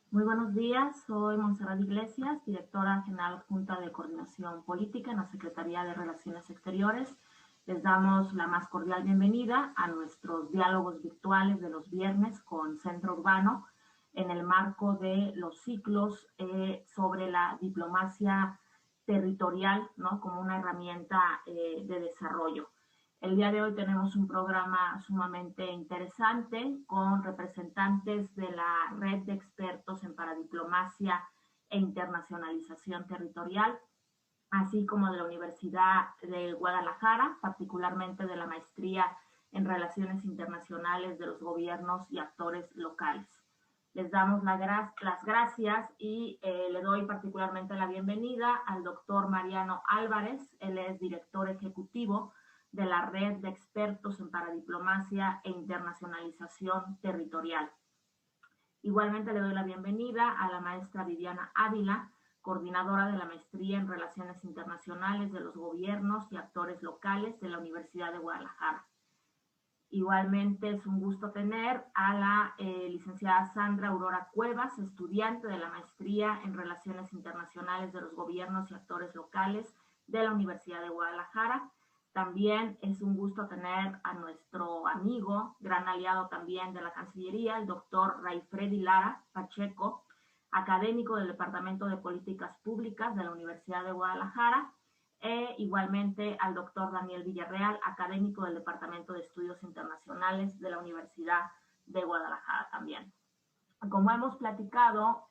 Muy buenos días, soy Montserrat Iglesias, directora general adjunta de Coordinación Política en la Secretaría de Relaciones Exteriores. Les damos la más cordial bienvenida a nuestros diálogos virtuales de los viernes con Centro Urbano en el marco de los ciclos sobre la diplomacia territorial, ¿no?, como una herramienta de desarrollo. El día de hoy tenemos un programa sumamente interesante con representantes de la red de expertos en paradiplomacia e internacionalización territorial, así como de la Universidad de Guadalajara, particularmente de la maestría en Relaciones Internacionales de los Gobiernos y Actores Locales. Les damos las gracias y le doy particularmente la bienvenida al doctor Mariano Álvarez. Él es director ejecutivo de la Red de Expertos en Paradiplomacia e Internacionalización Territorial. Igualmente le doy la bienvenida a la maestra Viviana Ávila, coordinadora de la maestría en Relaciones Internacionales de los Gobiernos y Actores Locales de la Universidad de Guadalajara. Igualmente es un gusto tener a la licenciada Sandra Aurora Cuevas, estudiante de la maestría en Relaciones Internacionales de los Gobiernos y Actores Locales de la Universidad de Guadalajara. También es un gusto tener a nuestro amigo, gran aliado también de la Cancillería, el doctor Rayfredi Lara Pacheco, académico del Departamento de Políticas Públicas de la Universidad de Guadalajara, e igualmente al doctor Daniel Villarreal, académico del Departamento de Estudios Internacionales de la Universidad de Guadalajara también. Como hemos platicado,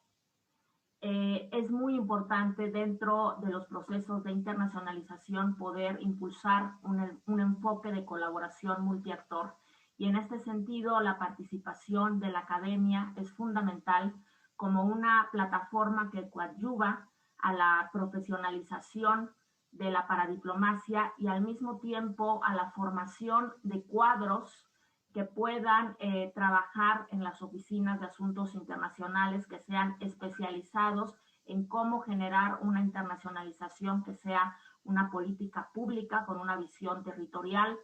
es muy importante dentro de los procesos de internacionalización poder impulsar un enfoque de colaboración multiactor, y en este sentido la participación de la academia es fundamental como una plataforma que coadyuva a la profesionalización de la paradiplomacia y al mismo tiempo a la formación de cuadros que puedan trabajar en las oficinas de asuntos internacionales, que sean especializados en cómo generar una internacionalización que sea una política pública con una visión territorial,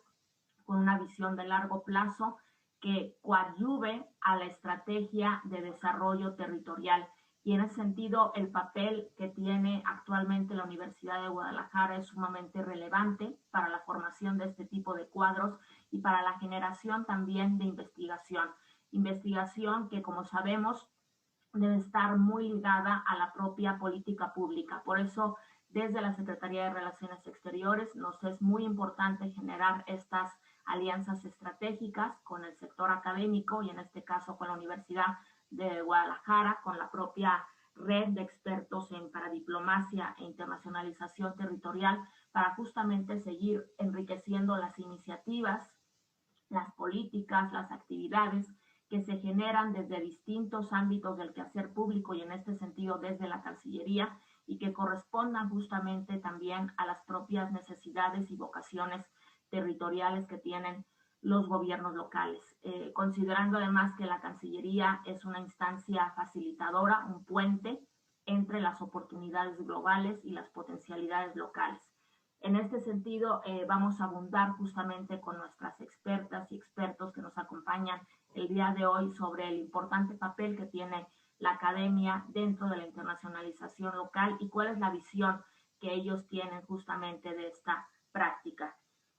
con una visión de largo plazo, que coadyuve a la estrategia de desarrollo territorial. Y en ese sentido, el papel que tiene actualmente la Universidad de Guadalajara es sumamente relevante para la formación de este tipo de cuadros y para la generación también de investigación. Investigación que, como sabemos, debe estar muy ligada a la propia política pública. Por eso, desde la Secretaría de Relaciones Exteriores, nos es muy importante generar estas alianzas estratégicas con el sector académico y en este caso con la Universidad de Guadalajara, con la propia red de expertos en paradiplomacia e internacionalización territorial, para justamente seguir enriqueciendo las iniciativas, las políticas, las actividades que se generan desde distintos ámbitos del quehacer público y en este sentido desde la Cancillería, y que correspondan justamente también a las propias necesidades y vocaciones territoriales que tienen los gobiernos locales, considerando además que la Cancillería es una instancia facilitadora, un puente entre las oportunidades globales y las potencialidades locales. En este sentido, vamos a abundar justamente con nuestras expertas y expertos que nos acompañan el día de hoy sobre el importante papel que tiene la academia dentro de la internacionalización local y cuál es la visión que ellos tienen justamente de esta práctica.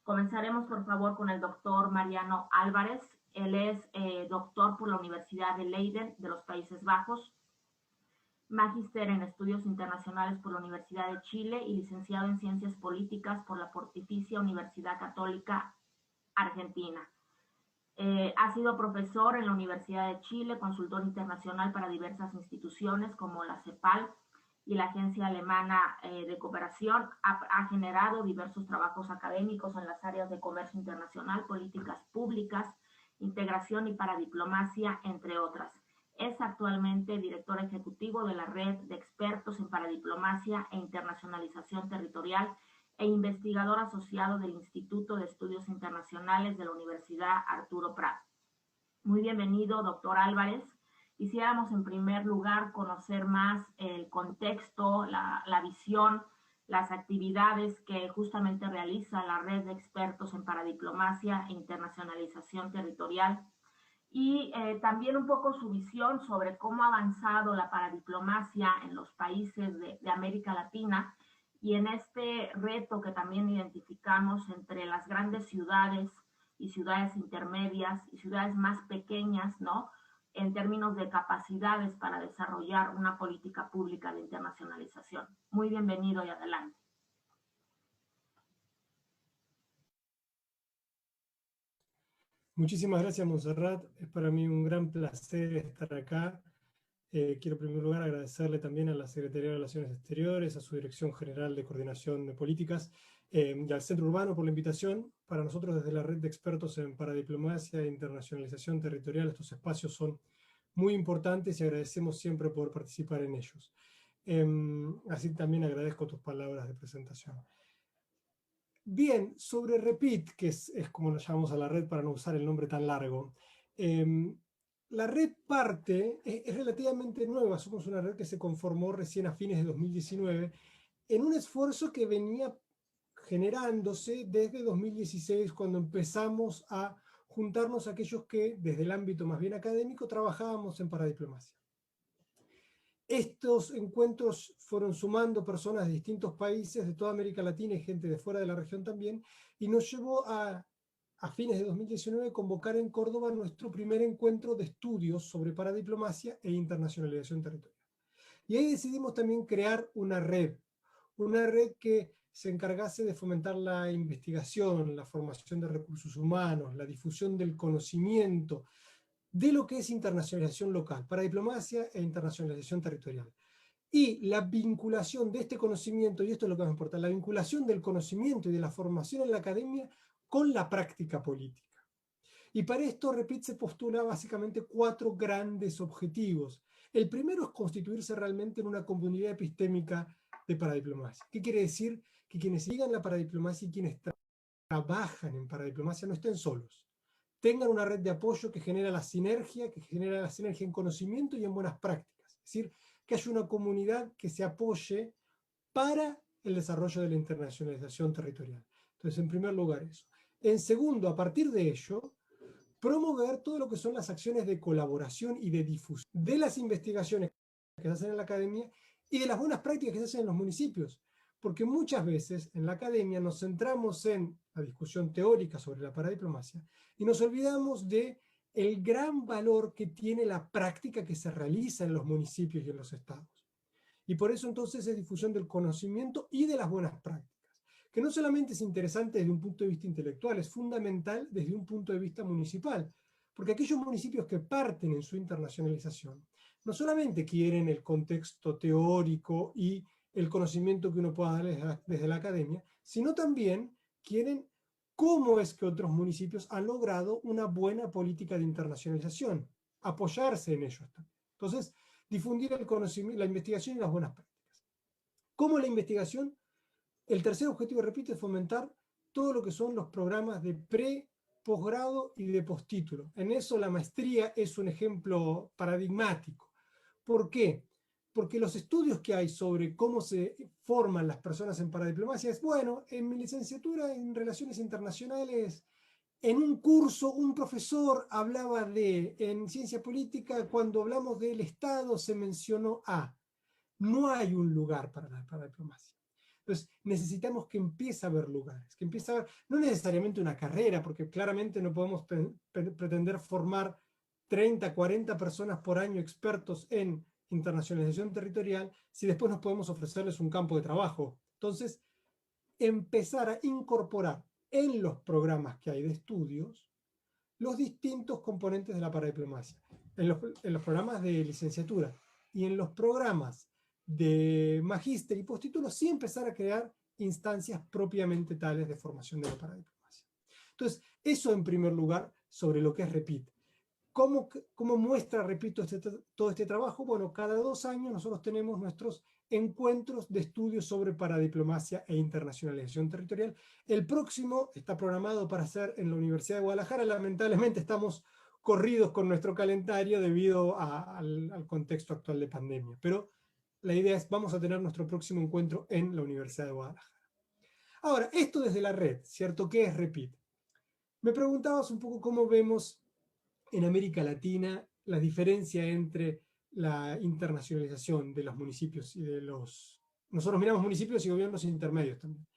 Comenzaremos, por favor, con el doctor Mariano Álvarez. Él es doctor por la Universidad de Leiden de los Países Bajos, magíster en Estudios Internacionales por la Universidad de Chile y licenciado en Ciencias Políticas por la Pontificia Universidad Católica Argentina. Ha sido profesor en la Universidad de Chile, consultor internacional para diversas instituciones como la CEPAL y la Agencia Alemana de Cooperación. Ha generado diversos trabajos académicos en las áreas de comercio internacional, políticas públicas, integración y paradiplomacia, entre otras. Es actualmente director ejecutivo de la Red de Expertos en Paradiplomacia e Internacionalización Territorial e investigador asociado del Instituto de Estudios Internacionales de la Universidad Arturo Prat. Muy bienvenido, doctor Álvarez. Quisiéramos en primer lugar conocer más el contexto, la visión, las actividades que justamente realiza la Red de Expertos en Paradiplomacia e Internacionalización Territorial, y también un poco su visión sobre cómo ha avanzado la paradiplomacia en los países de América Latina y en este reto que también identificamos entre las grandes ciudades y ciudades intermedias y ciudades más pequeñas, ¿no? En términos de capacidades para desarrollar una política pública de internacionalización. Muy bienvenido y adelante. Muchísimas gracias, Montserrat. Es para mí un gran placer estar acá. Quiero en primer lugar agradecerle también a la Secretaría de Relaciones Exteriores, a su Dirección General de Coordinación de Políticas y al Centro Urbano por la invitación. Para nosotros desde la Red de Expertos en Paradiplomacia e Internacionalización Territorial, estos espacios son muy importantes y agradecemos siempre por participar en ellos. Así también agradezco tus palabras de presentación. Bien, sobre REPIT, que es como nos llamamos a la red para no usar el nombre tan largo. La red parte, es relativamente nueva, somos una red que se conformó recién a fines de 2019, en un esfuerzo que venía generándose desde 2016, cuando empezamos a juntarnos aquellos que, desde el ámbito más bien académico, trabajábamos en paradiplomacia. Estos encuentros fueron sumando personas de distintos países, de toda América Latina y gente de fuera de la región también, y nos llevó a fines de 2019, convocar en Córdoba nuestro primer encuentro de estudios sobre paradiplomacia e internacionalización territorial. Y ahí decidimos también crear una red que se encargase de fomentar la investigación, la formación de recursos humanos, la difusión del conocimiento, de lo que es internacionalización local, paradiplomacia e internacionalización territorial. Y la vinculación de este conocimiento, y esto es lo que nos importa, la vinculación del conocimiento y de la formación en la academia con la práctica política. Y para esto, REPIT se postula básicamente 4 grandes objetivos. El primero es constituirse realmente en una comunidad epistémica de paradiplomacia. ¿Qué quiere decir? Que quienes sigan la paradiplomacia y quienes trabajan en paradiplomacia no estén solos. Tengan una red de apoyo que genera la sinergia en conocimiento y en buenas prácticas. Es decir, que haya una comunidad que se apoye para el desarrollo de la internacionalización territorial. Entonces, en primer lugar eso. En segundo, a partir de ello, promover todo lo que son las acciones de colaboración y de difusión de las investigaciones que se hacen en la academia y de las buenas prácticas que se hacen en los municipios. Porque muchas veces en la academia nos centramos en la discusión teórica sobre la paradiplomacia y nos olvidamos de el gran valor que tiene la práctica que se realiza en los municipios y en los estados. Y por eso entonces es difusión del conocimiento y de las buenas prácticas, que no solamente es interesante desde un punto de vista intelectual, es fundamental desde un punto de vista municipal, porque aquellos municipios que parten en su internacionalización no solamente quieren el contexto teórico y el conocimiento que uno pueda darles desde la academia, sino también quieren cómo es que otros municipios han logrado una buena política de internacionalización, apoyarse en ellos también. Entonces, difundir el conocimiento, la investigación y las buenas prácticas. ¿Cómo la investigación? El tercer objetivo, repito, es fomentar todo lo que son los programas de posgrado y de postítulo. En eso la maestría es un ejemplo paradigmático. ¿Por qué? Porque los estudios que hay sobre cómo se forman las personas en paradiplomacia es, bueno, en mi licenciatura en Relaciones Internacionales, en un curso, un profesor hablaba de, en ciencia política, cuando hablamos del Estado se mencionó a. No hay un lugar para la paradiplomacia. Entonces, necesitamos que empiece a haber lugares, que empiece a haber, no necesariamente una carrera, porque claramente no podemos pretender formar 30, 40 personas por año expertos en internacionalización territorial si después no podemos ofrecerles un campo de trabajo. Entonces, empezar a incorporar en los programas que hay de estudios los distintos componentes de la paradiplomacia, en los programas de licenciatura y en los programas de magíster y postítulo, sí empezar a crear instancias propiamente tales de formación de la paradiplomacia. Entonces, eso en primer lugar sobre lo que es REPIT. ¿Cómo muestra, repito, todo este trabajo? Bueno, cada 2 años nosotros tenemos nuestros encuentros de estudios sobre paradiplomacia e internacionalización territorial. El próximo está programado para ser en la Universidad de Guadalajara. Lamentablemente estamos corridos con nuestro calendario debido al contexto actual de pandemia. Pero la idea es, vamos a tener nuestro próximo encuentro en la Universidad de Guadalajara. Ahora, esto desde la red, ¿cierto? ¿Qué es REPIT? Me preguntabas un poco cómo vemos en América Latina la diferencia entre la internacionalización de los municipios y de los... Nosotros miramos municipios y gobiernos intermedios también.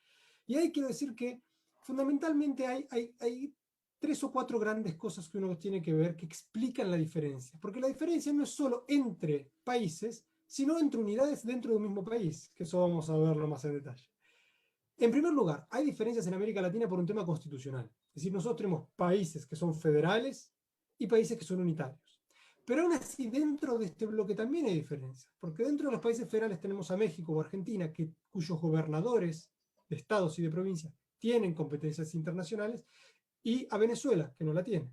Y ahí quiero decir que fundamentalmente hay 3 o 4 grandes cosas que uno tiene que ver que explican la diferencia. Porque la diferencia no es solo entre países, sino entre unidades dentro de un mismo país, que eso vamos a verlo más en detalle. En primer lugar, hay diferencias en América Latina por un tema constitucional. Es decir, nosotros tenemos países que son federales y países que son unitarios. Pero aún así, dentro de este bloque también hay diferencias, porque dentro de los países federales tenemos a México o Argentina, cuyos gobernadores de estados y de provincias tienen competencias internacionales, y a Venezuela, que no la tiene.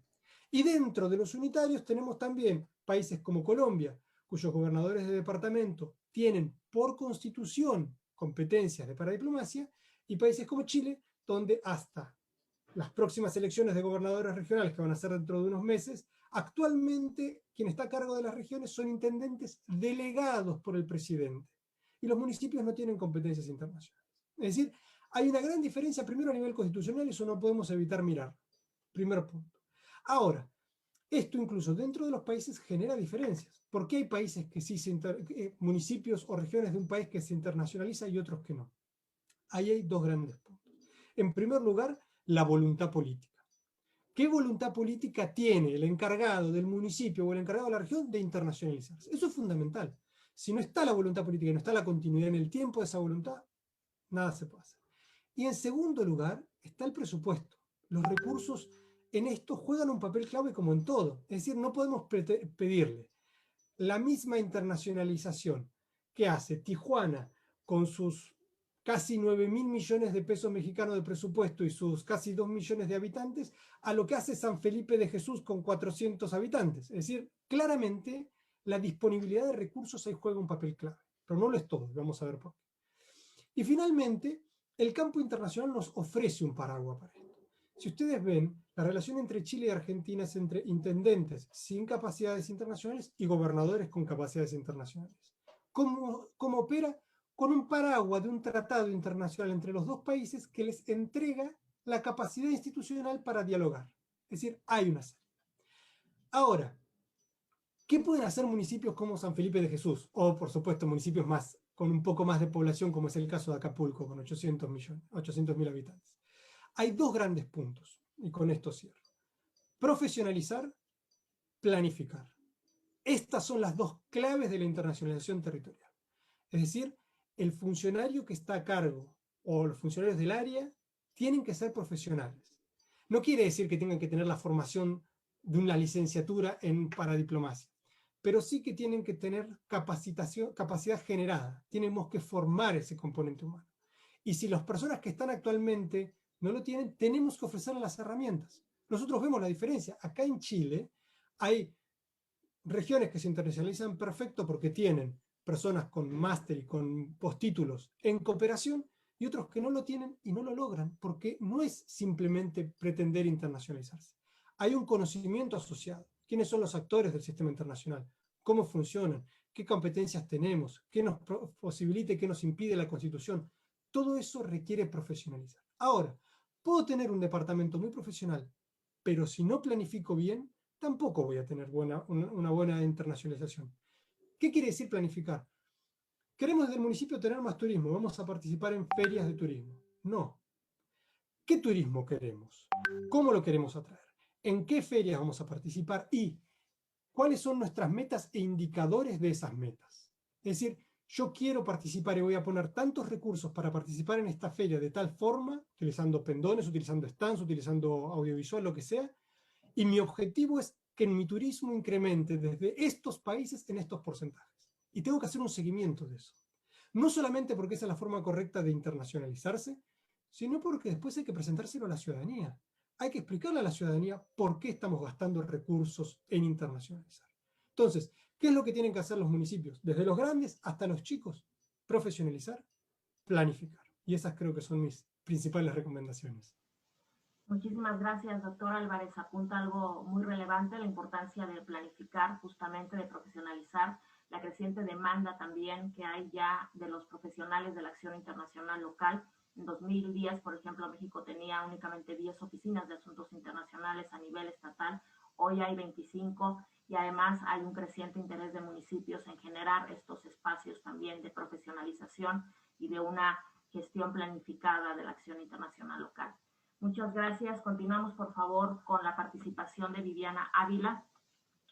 Y dentro de los unitarios tenemos también países como Colombia, cuyos gobernadores de departamento tienen por constitución competencias de paradiplomacia, y países como Chile, donde hasta las próximas elecciones de gobernadores regionales, que van a ser dentro de unos meses, actualmente quien está a cargo de las regiones son intendentes delegados por el presidente. Y los municipios no tienen competencias internacionales. Es decir, hay una gran diferencia, primero a nivel constitucional, y eso no podemos evitar mirar. Primer punto. Ahora, esto incluso dentro de los países genera diferencias. ¿Por qué hay países que sí municipios o regiones de un país que se internacionaliza y otros que no? Ahí hay 2 grandes puntos. En primer lugar, la voluntad política. ¿Qué voluntad política tiene el encargado del municipio o el encargado de la región de internacionalizarse? Eso es fundamental. Si no está la voluntad política y no está la continuidad en el tiempo de esa voluntad, nada se puede hacer. Y en segundo lugar está el presupuesto. Los recursos en esto juegan un papel clave como en todo. Es decir, no podemos pedirle la misma internacionalización que hace Tijuana con sus casi 9.000 millones de pesos mexicanos de presupuesto y sus casi 2 millones de habitantes, a lo que hace San Felipe de Jesús con 400 habitantes. Es decir, claramente la disponibilidad de recursos ahí juega un papel clave, pero no lo es todo, vamos a ver por qué. Y finalmente, el campo internacional nos ofrece un paraguas para esto. Si ustedes ven, la relación entre Chile y Argentina es entre intendentes sin capacidades internacionales y gobernadores con capacidades internacionales. ¿Cómo opera? Con un paraguas de un tratado internacional entre los 2 países que les entrega la capacidad institucional para dialogar. Es decir, hay una salida. Ahora, ¿qué pueden hacer municipios como San Felipe de Jesús? O, por supuesto, municipios con un poco más de población, como es el caso de Acapulco, con 800.000 habitantes. Hay 2 grandes puntos, y con esto cierro. Profesionalizar, planificar. Estas son las 2 claves de la internacionalización territorial. Es decir, el funcionario que está a cargo o los funcionarios del área tienen que ser profesionales. No quiere decir que tengan que tener la formación de una licenciatura en paradiplomacia, pero sí que tienen que tener capacidad generada. Tenemos que formar ese componente humano. Y si las personas que están actualmente no lo tienen, tenemos que ofrecerles las herramientas. Nosotros vemos la diferencia. Acá en Chile hay regiones que se internacionalizan perfecto porque tienen personas con máster y con postítulos en cooperación, y otros que no lo tienen y no lo logran, porque no es simplemente pretender internacionalizarse. Hay un conocimiento asociado. ¿Quiénes son los actores del sistema internacional? ¿Cómo funcionan? ¿Qué competencias tenemos? ¿Qué nos posibilita y qué nos impide la Constitución? Todo eso requiere profesionalizar. Ahora, puedo tener un departamento muy profesional, pero si no planifico bien, tampoco voy a tener una buena internacionalización. ¿Qué quiere decir planificar? Queremos desde el municipio tener más turismo, vamos a participar en ferias de turismo. No. ¿Qué turismo queremos? ¿Cómo lo queremos atraer? ¿En qué ferias vamos a participar? ¿Y cuáles son nuestras metas e indicadores de esas metas? Es decir, yo quiero participar y voy a poner tantos recursos para participar en esta feria de tal forma, utilizando pendones, utilizando stands, utilizando audiovisual, lo que sea, y mi objetivo es que mi turismo incremente desde estos países en estos porcentajes. Y tengo que hacer un seguimiento de eso. No solamente porque esa es la forma correcta de internacionalizarse, sino porque después hay que presentárselo a la ciudadanía. Hay que explicarle a la ciudadanía por qué estamos gastando recursos en internacionalizar. Entonces, ¿qué es lo que tienen que hacer los municipios? Desde los grandes hasta los chicos. Profesionalizar, planificar. Y esas creo que son mis principales recomendaciones. Muchísimas gracias, doctor Álvarez. Apunta algo muy relevante, la importancia de planificar, justamente de profesionalizar, la creciente demanda también que hay ya de los profesionales de la acción internacional local. En 2010, por ejemplo, México tenía únicamente 10 oficinas de asuntos internacionales a nivel estatal. hoy hay 25 y además hay un creciente interés de municipios en generar estos espacios también de profesionalización y de una gestión planificada de la acción internacional local. Muchas gracias. Continuamos, por favor, con la participación de Viviana Ávila.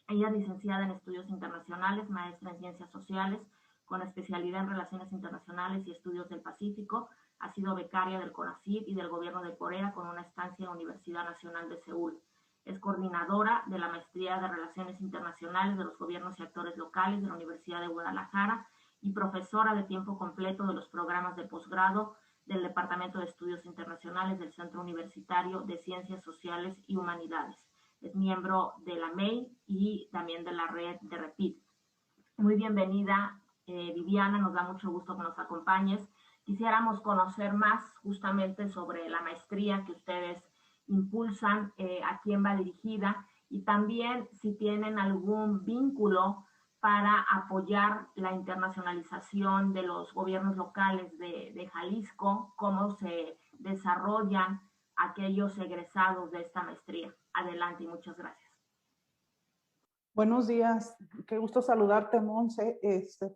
Ella es licenciada en Estudios Internacionales, maestra en Ciencias Sociales, con especialidad en Relaciones Internacionales y Estudios del Pacífico. Ha sido becaria del CONACYT y del Gobierno de Corea con una estancia en la Universidad Nacional de Seúl. Es coordinadora de la Maestría de Relaciones Internacionales de los Gobiernos y Actores Locales de la Universidad de Guadalajara y profesora de tiempo completo de los programas de posgrado del Departamento de Estudios Internacionales del Centro Universitario de Ciencias Sociales y Humanidades. Es miembro de la MEI y también de la red de REPIT. Muy bienvenida, Viviana, nos da mucho gusto que nos acompañes. Quisiéramos conocer más justamente sobre la maestría que ustedes impulsan, a quién va dirigida y también si tienen algún vínculo para apoyar la internacionalización de los gobiernos locales de Jalisco, cómo se desarrollan aquellos egresados de esta maestría. Adelante y muchas gracias. Buenos días, qué gusto saludarte, Monse.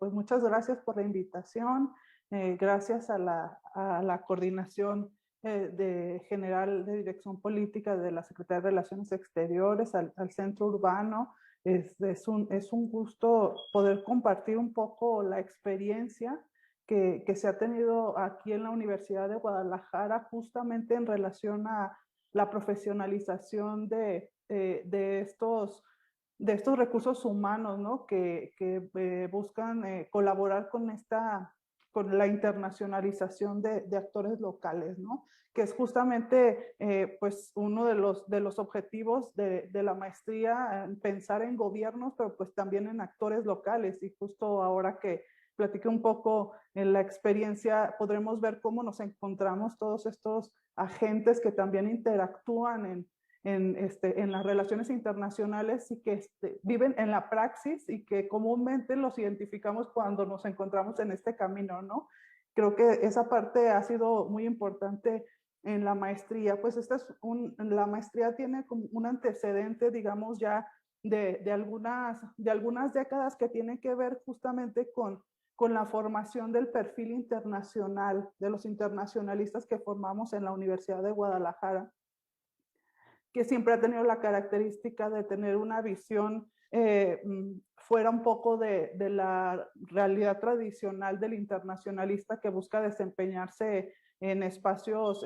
Pues muchas gracias por la invitación, gracias a la coordinación general de dirección política de la Secretaría de Relaciones Exteriores, al Centro Urbano. Es un gusto poder compartir un poco la experiencia que se ha tenido aquí en la Universidad de Guadalajara justamente en relación a la profesionalización de estos recursos humanos, ¿no? que buscan colaborar con la internacionalización de actores locales, ¿no? Que es justamente pues uno de los objetivos de la maestría, pensar en gobiernos, pero pues también en actores locales. Y justo ahora que platiqué un poco en la experiencia, podremos ver cómo nos encontramos todos estos agentes que también interactúan en las relaciones internacionales y que viven en la praxis y que comúnmente los identificamos cuando nos encontramos en este camino, ¿no? Creo que esa parte ha sido muy importante en la maestría. Pues la maestría tiene como un antecedente, digamos, ya de algunas décadas que tiene que ver justamente con la formación del perfil internacional, de los internacionalistas que formamos en la Universidad de Guadalajara, que siempre ha tenido la característica de tener una visión fuera un poco de la realidad tradicional del internacionalista que busca desempeñarse en espacios,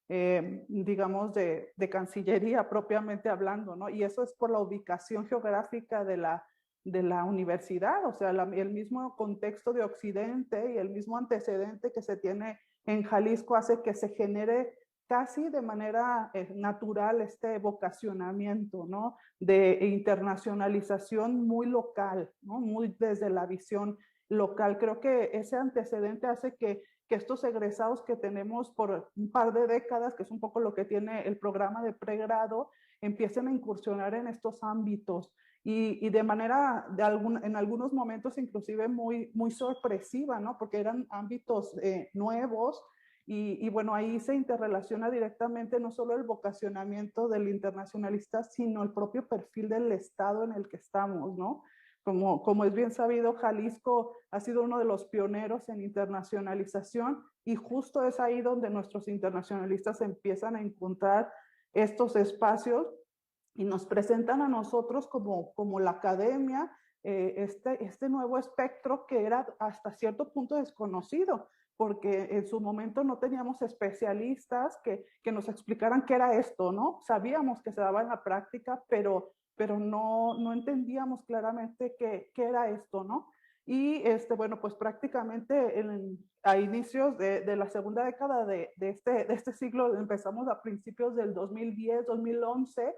digamos, de cancillería propiamente hablando, ¿no? Y eso es por la ubicación geográfica de la universidad, o sea, el mismo contexto de Occidente y el mismo antecedente que se tiene en Jalisco hace que se genere casi de manera natural este vocacionamiento, ¿no? De internacionalización muy local, ¿no? Muy desde la visión local. Creo que ese antecedente hace que estos egresados que tenemos por un par de décadas, que es un poco lo que tiene el programa de pregrado, empiecen a incursionar en estos ámbitos y de manera, en algunos momentos inclusive muy, muy sorpresiva, ¿no? Porque eran ámbitos nuevos. Y bueno, ahí se interrelaciona directamente no solo el vocacionamiento del internacionalista, sino el propio perfil del estado en el que estamos, ¿no? Como es bien sabido, Jalisco ha sido uno de los pioneros en internacionalización y justo es ahí donde nuestros internacionalistas empiezan a encontrar estos espacios y nos presentan a nosotros como la academia, este nuevo espectro que era hasta cierto punto desconocido, porque en su momento no teníamos especialistas que nos explicaran qué era esto, ¿no? Sabíamos que se daba en la práctica, pero no entendíamos claramente qué era esto, ¿no? Y bueno, pues prácticamente a inicios de la segunda década de este siglo, empezamos a principios del 2010, 2011,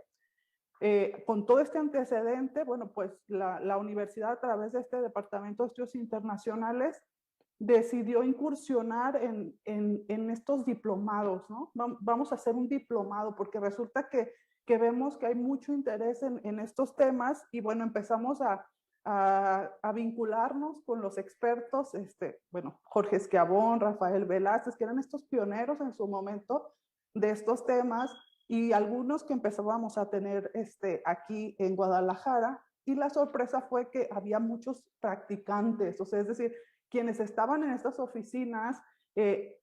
con todo este antecedente, bueno, pues la universidad a través de este Departamento de Estudios Internacionales decidió incursionar en estos diplomados, ¿no? Vamos a hacer un diplomado porque resulta que vemos que hay mucho interés en estos temas y bueno, empezamos a vincularnos con los expertos, bueno, Jorge Esquiabón, Rafael Velázquez, que eran estos pioneros en su momento de estos temas. y algunos que empezábamos a tener aquí en Guadalajara, y la sorpresa fue que había muchos practicantes, o sea, es decir, quienes estaban en estas oficinas,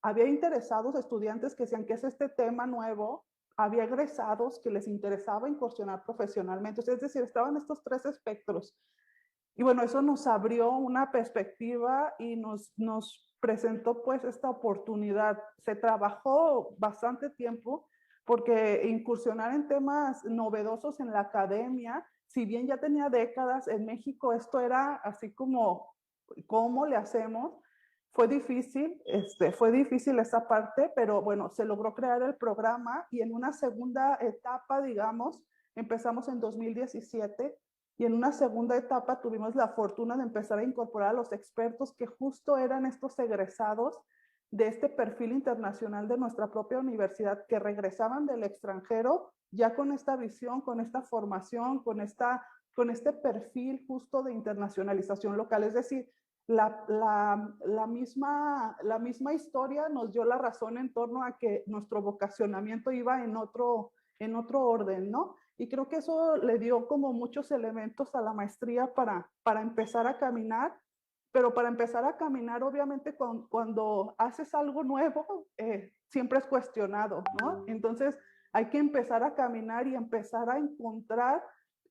había interesados estudiantes que decían que es este tema nuevo, había egresados que les interesaba incursionar profesionalmente, o sea, es decir, estaban estos tres espectros. Y bueno, eso nos abrió una perspectiva y nos presentó pues esta oportunidad. Se trabajó bastante tiempo porque incursionar en temas novedosos en la academia, si bien ya tenía décadas en México, esto era así como, ¿cómo le hacemos? Fue difícil esa parte, pero bueno, se logró crear el programa y en una segunda etapa, digamos, empezamos en 2017 y en una segunda etapa tuvimos la fortuna de empezar a incorporar a los expertos que justo eran estos egresados de este perfil internacional de nuestra propia universidad, que regresaban del extranjero ya con esta visión, con esta formación, con este perfil justo de internacionalización local. Es decir, la misma historia nos dio la razón en torno a que nuestro vocacionamiento iba en otro orden, ¿no? Y creo que eso le dio como muchos elementos a la maestría para empezar a caminar, pero para empezar a caminar, obviamente, cuando haces algo nuevo, siempre es cuestionado, ¿no? Entonces, hay que empezar a caminar y empezar a encontrar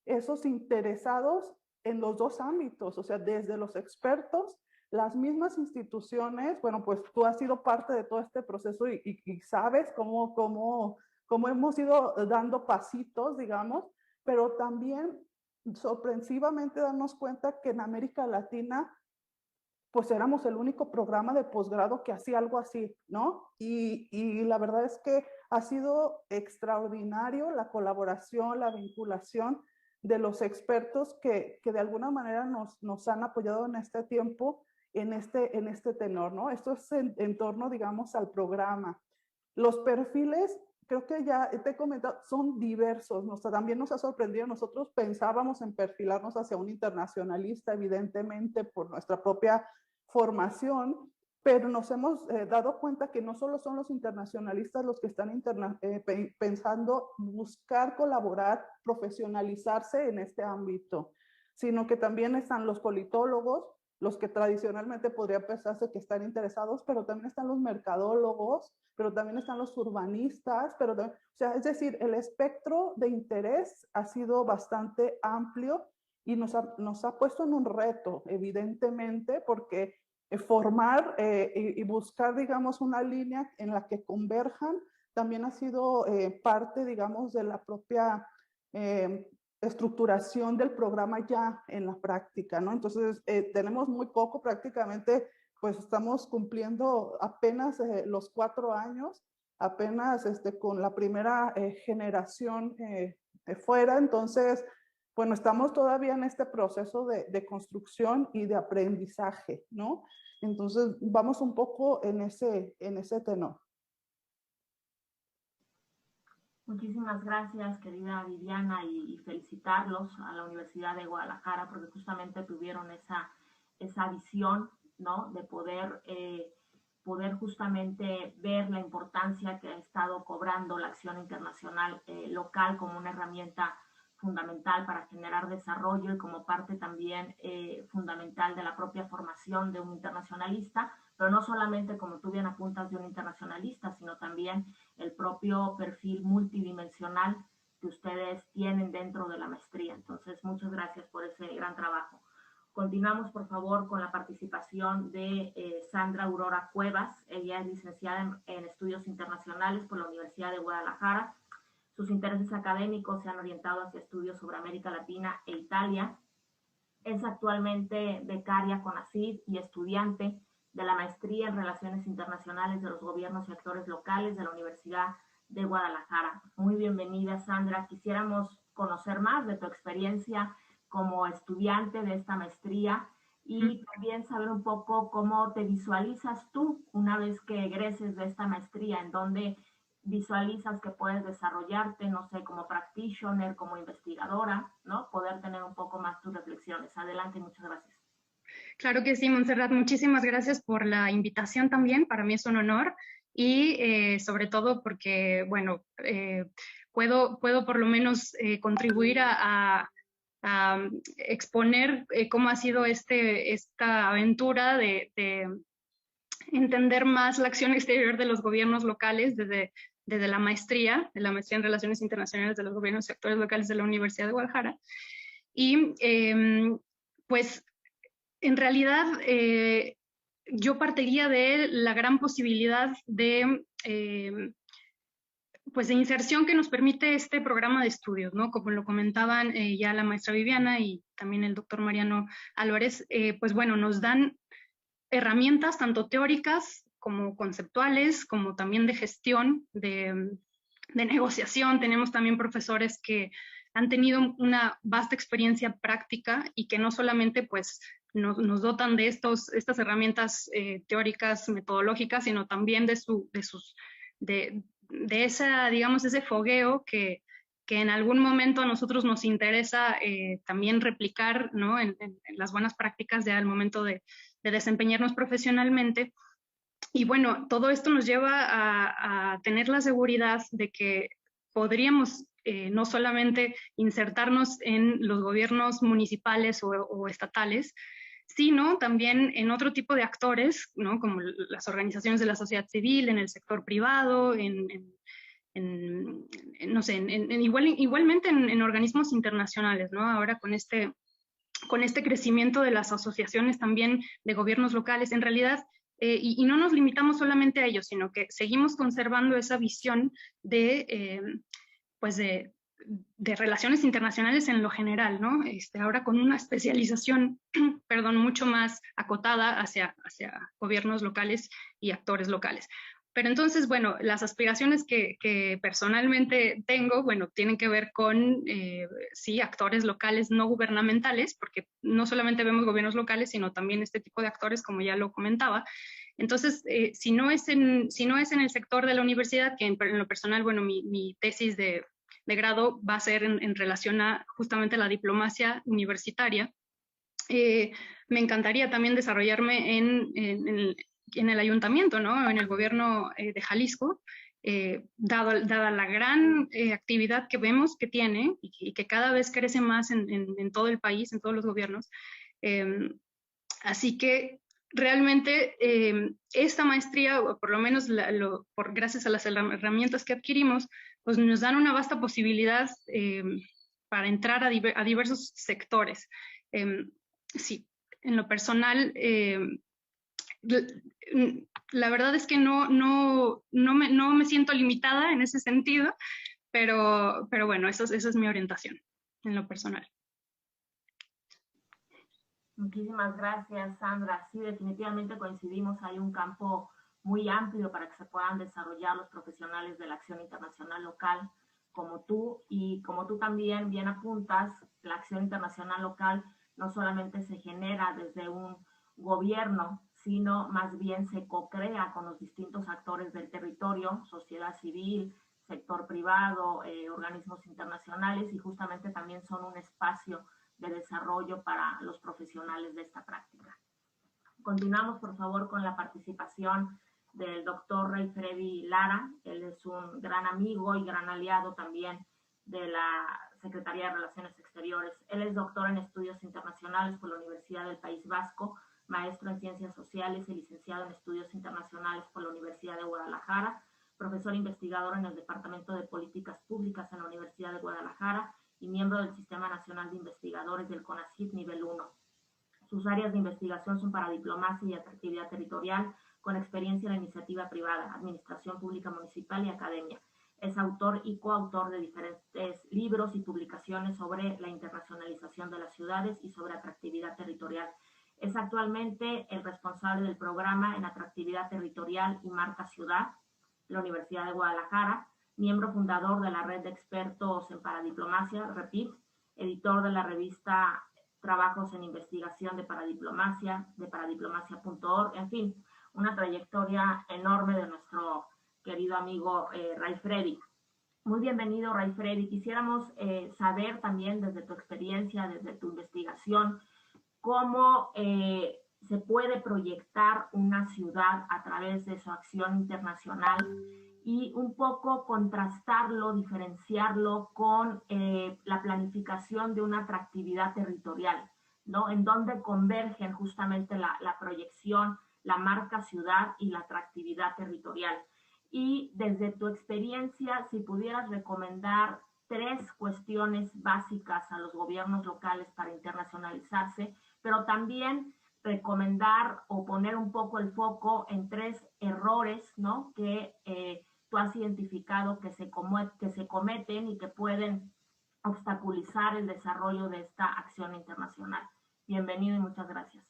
esos interesados en los dos ámbitos, o sea, desde los expertos, las mismas instituciones. Bueno, pues tú has sido parte de todo este proceso y sabes cómo hemos ido dando pasitos, digamos, pero también sorpresivamente darnos cuenta que en América Latina pues éramos el único programa de posgrado que hacía algo así, ¿no? Y la verdad es que ha sido extraordinario la colaboración, la vinculación de los expertos que de alguna manera nos han apoyado en este tiempo, en este tenor, ¿no? Esto es en torno, digamos, al programa. Los perfiles, creo que ya te he comentado, son diversos. También nos ha sorprendido. Nosotros pensábamos en perfilarnos hacia un internacionalista, evidentemente, por nuestra propia formación, pero nos hemos dado cuenta que no solo son los internacionalistas los que están pensando buscar colaborar, profesionalizarse en este ámbito, sino que también están los politólogos, los que tradicionalmente podría pensarse que están interesados, pero también están los mercadólogos, pero también están los urbanistas, pero también, o sea, es decir, el espectro de interés ha sido bastante amplio y nos ha puesto en un reto, evidentemente, porque formar y buscar, digamos, una línea en la que converjan también ha sido parte, digamos, de la propia estructuración del programa ya en la práctica, ¿no? Entonces, tenemos muy poco, prácticamente, pues estamos cumpliendo apenas los 4 años, apenas con la primera generación fuera, entonces, bueno, estamos todavía en este proceso de construcción y de aprendizaje, ¿no? Entonces, vamos un poco en ese tenor. Muchísimas gracias, querida Viviana, y felicitarlos a la Universidad de Guadalajara porque justamente tuvieron esa visión, ¿no? De poder justamente ver la importancia que ha estado cobrando la acción internacional local como una herramienta fundamental para generar desarrollo y como parte también fundamental de la propia formación de un internacionalista, pero no solamente, como tú bien apuntas, de un internacionalista, sino también el propio perfil multidimensional que ustedes tienen dentro de la maestría. Entonces, muchas gracias por ese gran trabajo. Continuamos, por favor, con la participación de Sandra Aurora Cuevas. Ella es licenciada en Estudios Internacionales por la Universidad de Guadalajara. Sus intereses académicos se han orientado hacia estudios sobre América Latina e Italia. Es actualmente becaria CONACYT y estudiante de la maestría en Relaciones Internacionales de los Gobiernos y Actores Locales de la Universidad de Guadalajara. Muy bienvenida, Sandra. Quisiéramos conocer más de tu experiencia como estudiante de esta maestría y también saber un poco cómo te visualizas tú una vez que egreses de esta maestría, en dónde visualizas que puedes desarrollarte, no sé, como practitioner, como investigadora, ¿no? Poder tener un poco más tus reflexiones. Adelante, muchas gracias. Claro que sí, Montserrat, muchísimas gracias por la invitación también. Para mí es un honor y sobre todo porque, bueno, puedo por lo menos contribuir a exponer cómo ha sido esta aventura de entender más la acción exterior de los gobiernos locales desde la maestría en Relaciones Internacionales de los Gobiernos y Actores Locales de la Universidad de Guadalajara. Y pues en realidad yo partiría de la gran posibilidad de pues de inserción que nos permite este programa de estudios, ¿no? Como lo comentaban ya la maestra Viviana y también el doctor Mariano Álvarez, pues bueno, nos dan herramientas tanto teóricas como conceptuales, como también de gestión, de negociación. Tenemos también profesores que han tenido una vasta experiencia práctica y que no solamente pues nos dotan de estas herramientas teóricas, metodológicas, sino también de esa, digamos, ese fogueo que en algún momento a nosotros nos interesa también replicar, ¿no? en las buenas prácticas ya al momento de desempeñarnos profesionalmente. Y bueno, todo esto nos lleva a tener la seguridad de que podríamos no solamente insertarnos en los gobiernos municipales o estatales, sino también en otro tipo de actores, ¿no? Como las organizaciones de la sociedad civil, en el sector privado, no sé, igualmente en organismos internacionales, ¿no? Ahora con este crecimiento de las asociaciones también de gobiernos locales, en realidad, y no nos limitamos solamente a ellos, sino que seguimos conservando esa visión pues de relaciones internacionales en lo general, ¿no? Ahora con una especialización, perdón, mucho más acotada hacia gobiernos locales y actores locales. Pero entonces, bueno, las aspiraciones que personalmente tengo, bueno, tienen que ver con, sí, actores locales no gubernamentales, porque no solamente vemos gobiernos locales, sino también este tipo de actores, como ya lo comentaba. Entonces, si no es en el sector de la universidad, que en lo personal, bueno, mi tesis de grado va a ser en relación a justamente la diplomacia universitaria, me encantaría también desarrollarme en el ayuntamiento, ¿no? En el gobierno de Jalisco, dada la gran actividad que vemos que tiene y que cada vez crece más en todo el país, en todos los gobiernos. Así que realmente esta maestría, o por lo menos gracias a las herramientas que adquirimos, pues nos dan una vasta posibilidad para entrar a diversos sectores. Sí, en lo personal, la verdad es que no me siento limitada en ese sentido, pero bueno, esa es mi orientación en lo personal. Muchísimas gracias, Sandra. Sí, definitivamente coincidimos. Hay un campo muy amplio para que se puedan desarrollar los profesionales de la acción internacional local como tú, y como tú también bien apuntas, la acción internacional local no solamente se genera desde un gobierno, sino más bien se co-crea con los distintos actores del territorio, sociedad civil, sector privado, organismos internacionales, y justamente también son un espacio de desarrollo para los profesionales de esta práctica. Continuamos, por favor, con la participación del doctor Rey Freddy Lara. Él es un gran amigo y gran aliado también de la Secretaría de Relaciones Exteriores. Él es doctor en Estudios Internacionales por la Universidad del País Vasco, maestro en Ciencias Sociales y licenciado en Estudios Internacionales por la Universidad de Guadalajara, profesor investigador en el Departamento de Políticas Públicas en la Universidad de Guadalajara y miembro del Sistema Nacional de Investigadores del CONACYT Nivel 1. Sus áreas de investigación son para diplomacia y atractividad territorial, con experiencia en la iniciativa privada, administración pública municipal y academia. Es autor y coautor de diferentes libros y publicaciones sobre la internacionalización de las ciudades y sobre atractividad territorial. Es actualmente el responsable del programa en atractividad territorial y marca ciudad, la Universidad de Guadalajara, miembro fundador de la red de expertos en paradiplomacia, REPID, editor de la revista Trabajos en Investigación de paradiplomacia.org, en fin, una trayectoria enorme de nuestro querido amigo Ray Freddy. Muy bienvenido, Ray Freddy. Quisiéramos saber también desde tu experiencia, desde tu investigación, cómo se puede proyectar una ciudad a través de su acción internacional y un poco contrastarlo, diferenciarlo con la planificación de una atractividad territorial, ¿no? En donde convergen justamente la proyección, la marca ciudad y la atractividad territorial. Y desde tu experiencia, si pudieras recomendar 3 cuestiones básicas a los gobiernos locales para internacionalizarse, pero también recomendar o poner un poco el foco en 3 errores, ¿no? Que tú has identificado que se cometen y que pueden obstaculizar el desarrollo de esta acción internacional. Bienvenido y muchas gracias.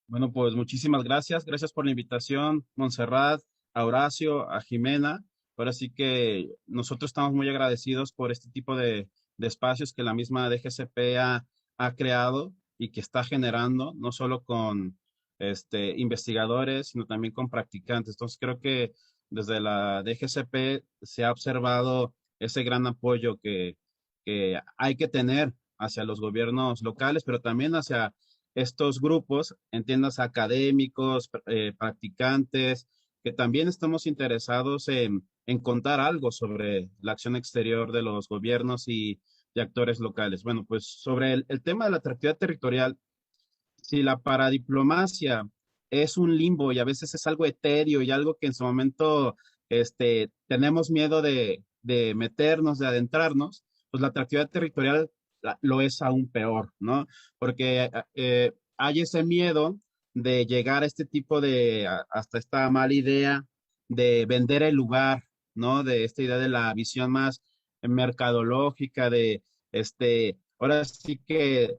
Bueno, pues muchísimas gracias. Gracias por la invitación, Montserrat, a Horacio, a Jimena. Ahora sí que nosotros estamos muy agradecidos por este tipo de espacios que la misma DGCP ha creado y que está generando, no solo con investigadores, sino también con practicantes. Entonces, creo que desde la DGCP se ha observado ese gran apoyo que hay que tener hacia los gobiernos locales, pero también hacia estos grupos, entiendas, académicos, practicantes, que también estamos interesados en contar algo sobre la acción exterior de los gobiernos y actores locales. Bueno, pues sobre el tema de la atractividad territorial, si la paradiplomacia es un limbo y a veces es algo etéreo y algo que en su momento tenemos miedo de meternos, de adentrarnos, pues la atractividad territorial lo es aún peor, ¿no? Porque hay ese miedo de llegar a este tipo hasta esta mala idea de vender el lugar, ¿no? De esta idea de la visión más mercadológica ahora sí que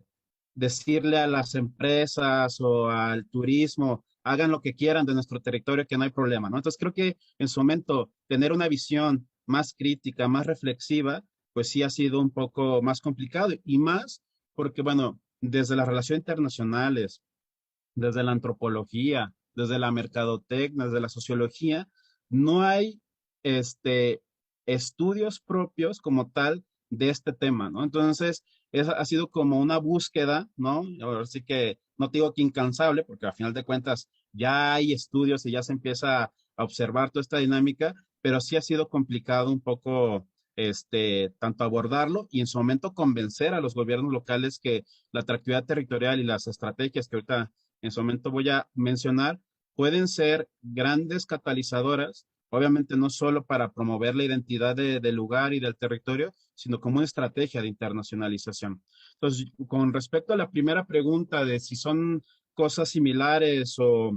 decirle a las empresas o al turismo, hagan lo que quieran de nuestro territorio, que no hay problema, ¿no? Entonces creo que en su momento tener una visión más crítica, más reflexiva, pues sí ha sido un poco más complicado y más porque, bueno, desde las relaciones internacionales, desde la antropología, desde la mercadotecnia, desde la sociología, no hay estudios propios como tal de este tema, ¿no? Entonces, ha sido como una búsqueda, ¿no? Ahora sí que no te digo que incansable, porque al final de cuentas ya hay estudios y ya se empieza a observar toda esta dinámica, pero sí ha sido complicado un poco, tanto abordarlo y en su momento convencer a los gobiernos locales que la atractividad territorial y las estrategias que ahorita en su momento voy a mencionar pueden ser grandes catalizadoras, obviamente no solo para promover la identidad del lugar y del territorio, sino como una estrategia de internacionalización. Entonces, con respecto a la primera pregunta de si son cosas similares o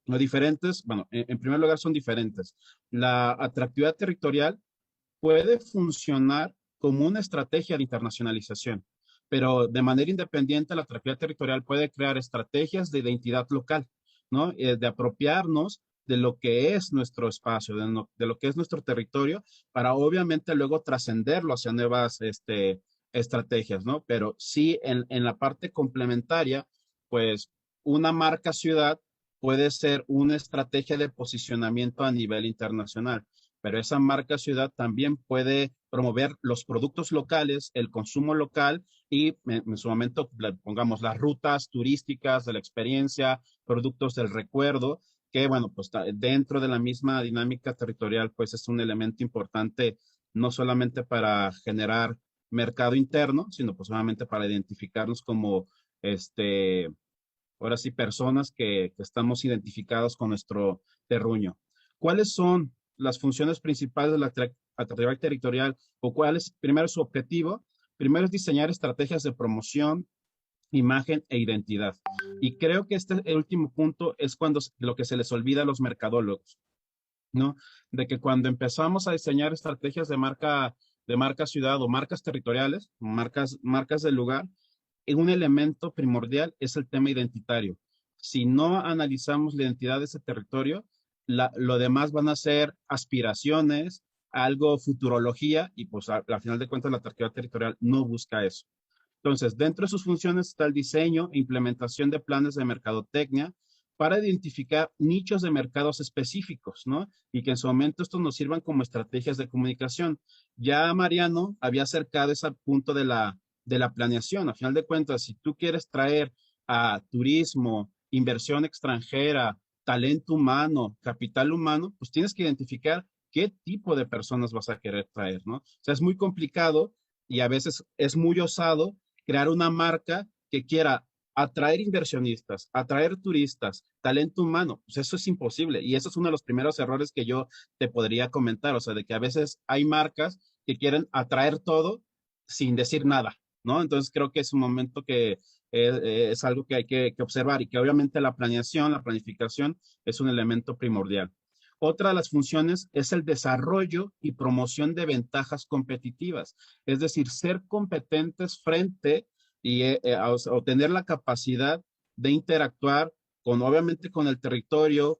diferentes, bueno, en primer lugar son diferentes. La atractividad territorial puede funcionar como una estrategia de internacionalización, pero de manera independiente la atractividad territorial puede crear estrategias de identidad local, ¿no? De apropiarnos de lo que es nuestro espacio, de lo que es nuestro territorio, para obviamente luego trascenderlo hacia nuevas estrategias, ¿no? Pero sí en la parte complementaria, pues una marca ciudad puede ser una estrategia de posicionamiento a nivel internacional, pero esa marca ciudad también puede promover los productos locales, el consumo local y en su momento, pongamos las rutas turísticas de la experiencia, productos del recuerdo, que bueno, pues dentro de la misma dinámica territorial, pues es un elemento importante, no solamente para generar mercado interno, sino pues solamente para identificarnos como, ahora sí, personas que estamos identificados con nuestro terruño. ¿Cuáles son las funciones principales de la atractividad territorial o cuál es primero su objetivo? Primero es diseñar estrategias de promoción, imagen e identidad. Y creo que el último punto es cuando lo que se les olvida a los mercadólogos, ¿no? De que cuando empezamos a diseñar estrategias de marca ciudad o marcas territoriales, marcas del lugar, un elemento primordial es el tema identitario. Si no analizamos la identidad de ese territorio, lo demás van a ser aspiraciones, algo futurología, y pues al final de cuentas la atractividad territorial no busca eso. Entonces, dentro de sus funciones está el diseño e implementación de planes de mercadotecnia para identificar nichos de mercados específicos, ¿no? Y que en su momento estos nos sirvan como estrategias de comunicación. Ya Mariano había acercado ese punto de la planeación. A final de cuentas, si tú quieres traer a turismo, inversión extranjera, talento humano, capital humano, pues tienes que identificar qué tipo de personas vas a querer traer, ¿no? O sea, es muy complicado y a veces es muy osado crear una marca que quiera atraer inversionistas, atraer turistas, talento humano, pues eso es imposible. Y eso es uno de los primeros errores que yo te podría comentar, o sea, de que a veces hay marcas que quieren atraer todo sin decir nada, ¿no? Entonces creo que es un momento que es algo que hay que observar y que obviamente la planeación, la planificación es un elemento primordial. Otra de las funciones es el desarrollo y promoción de ventajas competitivas, es decir, ser competentes frente y o tener la capacidad de interactuar con, obviamente, con el territorio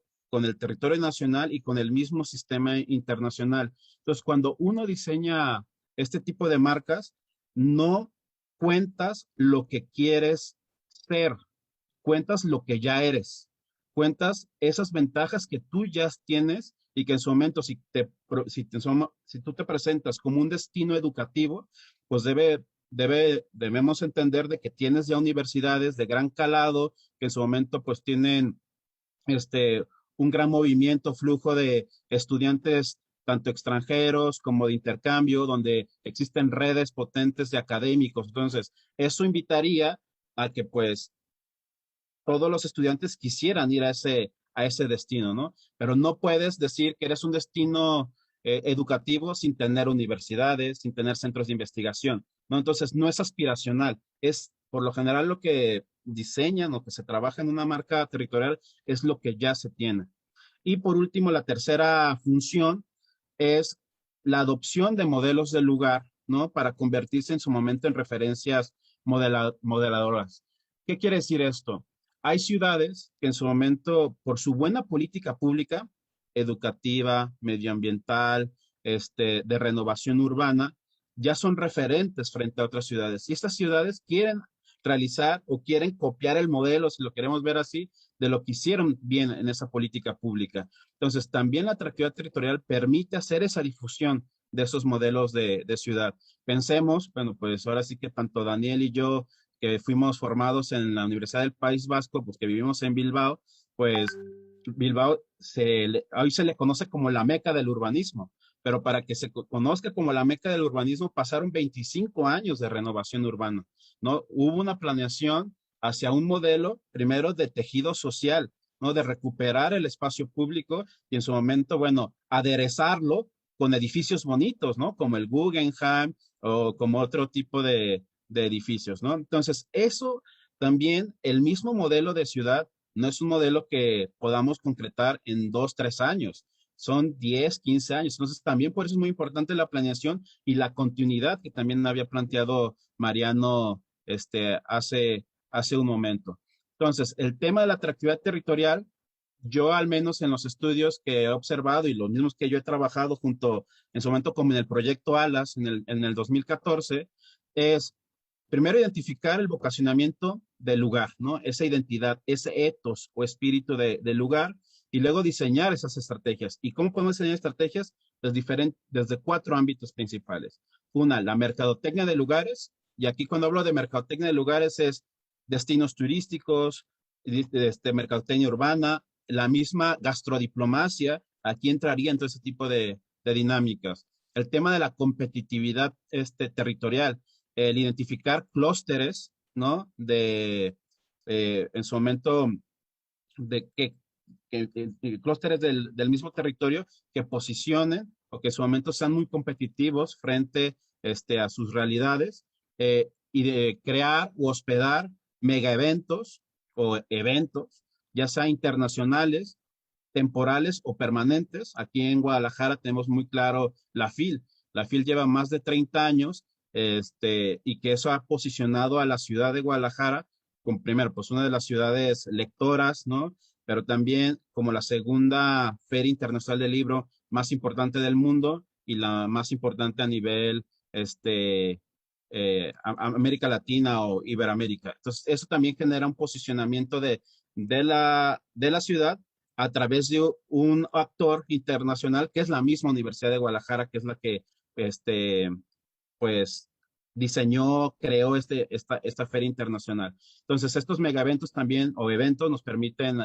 nacional y con el mismo sistema internacional. Entonces, cuando uno diseña este tipo de marcas, no cuentas lo que quieres ser, cuentas lo que ya eres, cuentas esas ventajas que tú ya tienes y que en su momento, si tú te presentas como un destino educativo, pues debemos entender de que tienes ya universidades de gran calado, que en su momento pues tienen un gran movimiento, flujo de estudiantes tanto extranjeros como de intercambio, donde existen redes potentes de académicos. Entonces, eso invitaría a que pues todos los estudiantes quisieran ir a ese destino, ¿no? Pero no puedes decir que eres un destino educativo sin tener universidades, sin tener centros de investigación, ¿no? Entonces, no es aspiracional, es por lo general lo que diseñan o que se trabaja en una marca territorial es lo que ya se tiene. Y por último, la tercera función es la adopción de modelos del lugar, ¿no? Para convertirse en su momento en referencias modeladoras. ¿Qué quiere decir esto? Hay ciudades que en su momento, por su buena política pública, educativa, medioambiental, de renovación urbana, ya son referentes frente a otras ciudades. Y estas ciudades quieren realizar o quieren copiar el modelo, si lo queremos ver así, de lo que hicieron bien en esa política pública. Entonces, también la atractividad territorial permite hacer esa difusión de esos modelos de ciudad. Pensemos, bueno, pues ahora sí que tanto Daniel y yo, que fuimos formados en la Universidad del País Vasco, pues que vivimos en Bilbao, pues Bilbao hoy se le conoce como la meca del urbanismo, pero para que se conozca como la meca del urbanismo pasaron 25 años de renovación urbana, ¿no? Hubo una planeación hacia un modelo, primero, de tejido social, ¿no? De recuperar el espacio público y en su momento, bueno, aderezarlo con edificios bonitos, ¿no? Como el Guggenheim o como otro tipo de edificios, ¿no? Entonces, eso también, el mismo modelo de ciudad, no es un modelo que podamos concretar en 2, 3 años, son 10, 15 años. Entonces, también por eso es muy importante la planeación y la continuidad que también había planteado Mariano hace un momento. Entonces, el tema de la atractividad territorial, yo al menos en los estudios que he observado y los mismos que yo he trabajado junto en su momento como en el proyecto ALAS en el 2014, es primero identificar el vocacionamiento del lugar, ¿no? Esa identidad, ese ethos o espíritu del lugar y luego diseñar esas estrategias. ¿Y cómo podemos diseñar estrategias? Desde 4 ámbitos principales. Una, la mercadotecnia de lugares, y aquí cuando hablo de mercadotecnia de lugares es destinos turísticos, mercadotecnia urbana, la misma gastrodiplomacia, aquí entraría en todo ese tipo de dinámicas. El tema de la competitividad territorial, el identificar clústeres, ¿no? En su momento, de que clústeres del mismo territorio que posicionen o que en su momento sean muy competitivos frente a sus realidades y de crear o hospedar mega eventos o eventos, ya sea internacionales, temporales o permanentes. Aquí en Guadalajara tenemos muy claro la FIL. La FIL lleva más de 30 años y que eso ha posicionado a la ciudad de Guadalajara como primero, pues una de las ciudades lectoras, ¿no? Pero también como la segunda feria internacional del libro más importante del mundo y la más importante a nivel América Latina o Iberoamérica. Entonces, eso también genera un posicionamiento de la ciudad a través de un actor internacional que es la misma Universidad de Guadalajara, que es la que, pues, diseñó, creó esta feria internacional. Entonces, estos megaeventos también, o eventos, nos permiten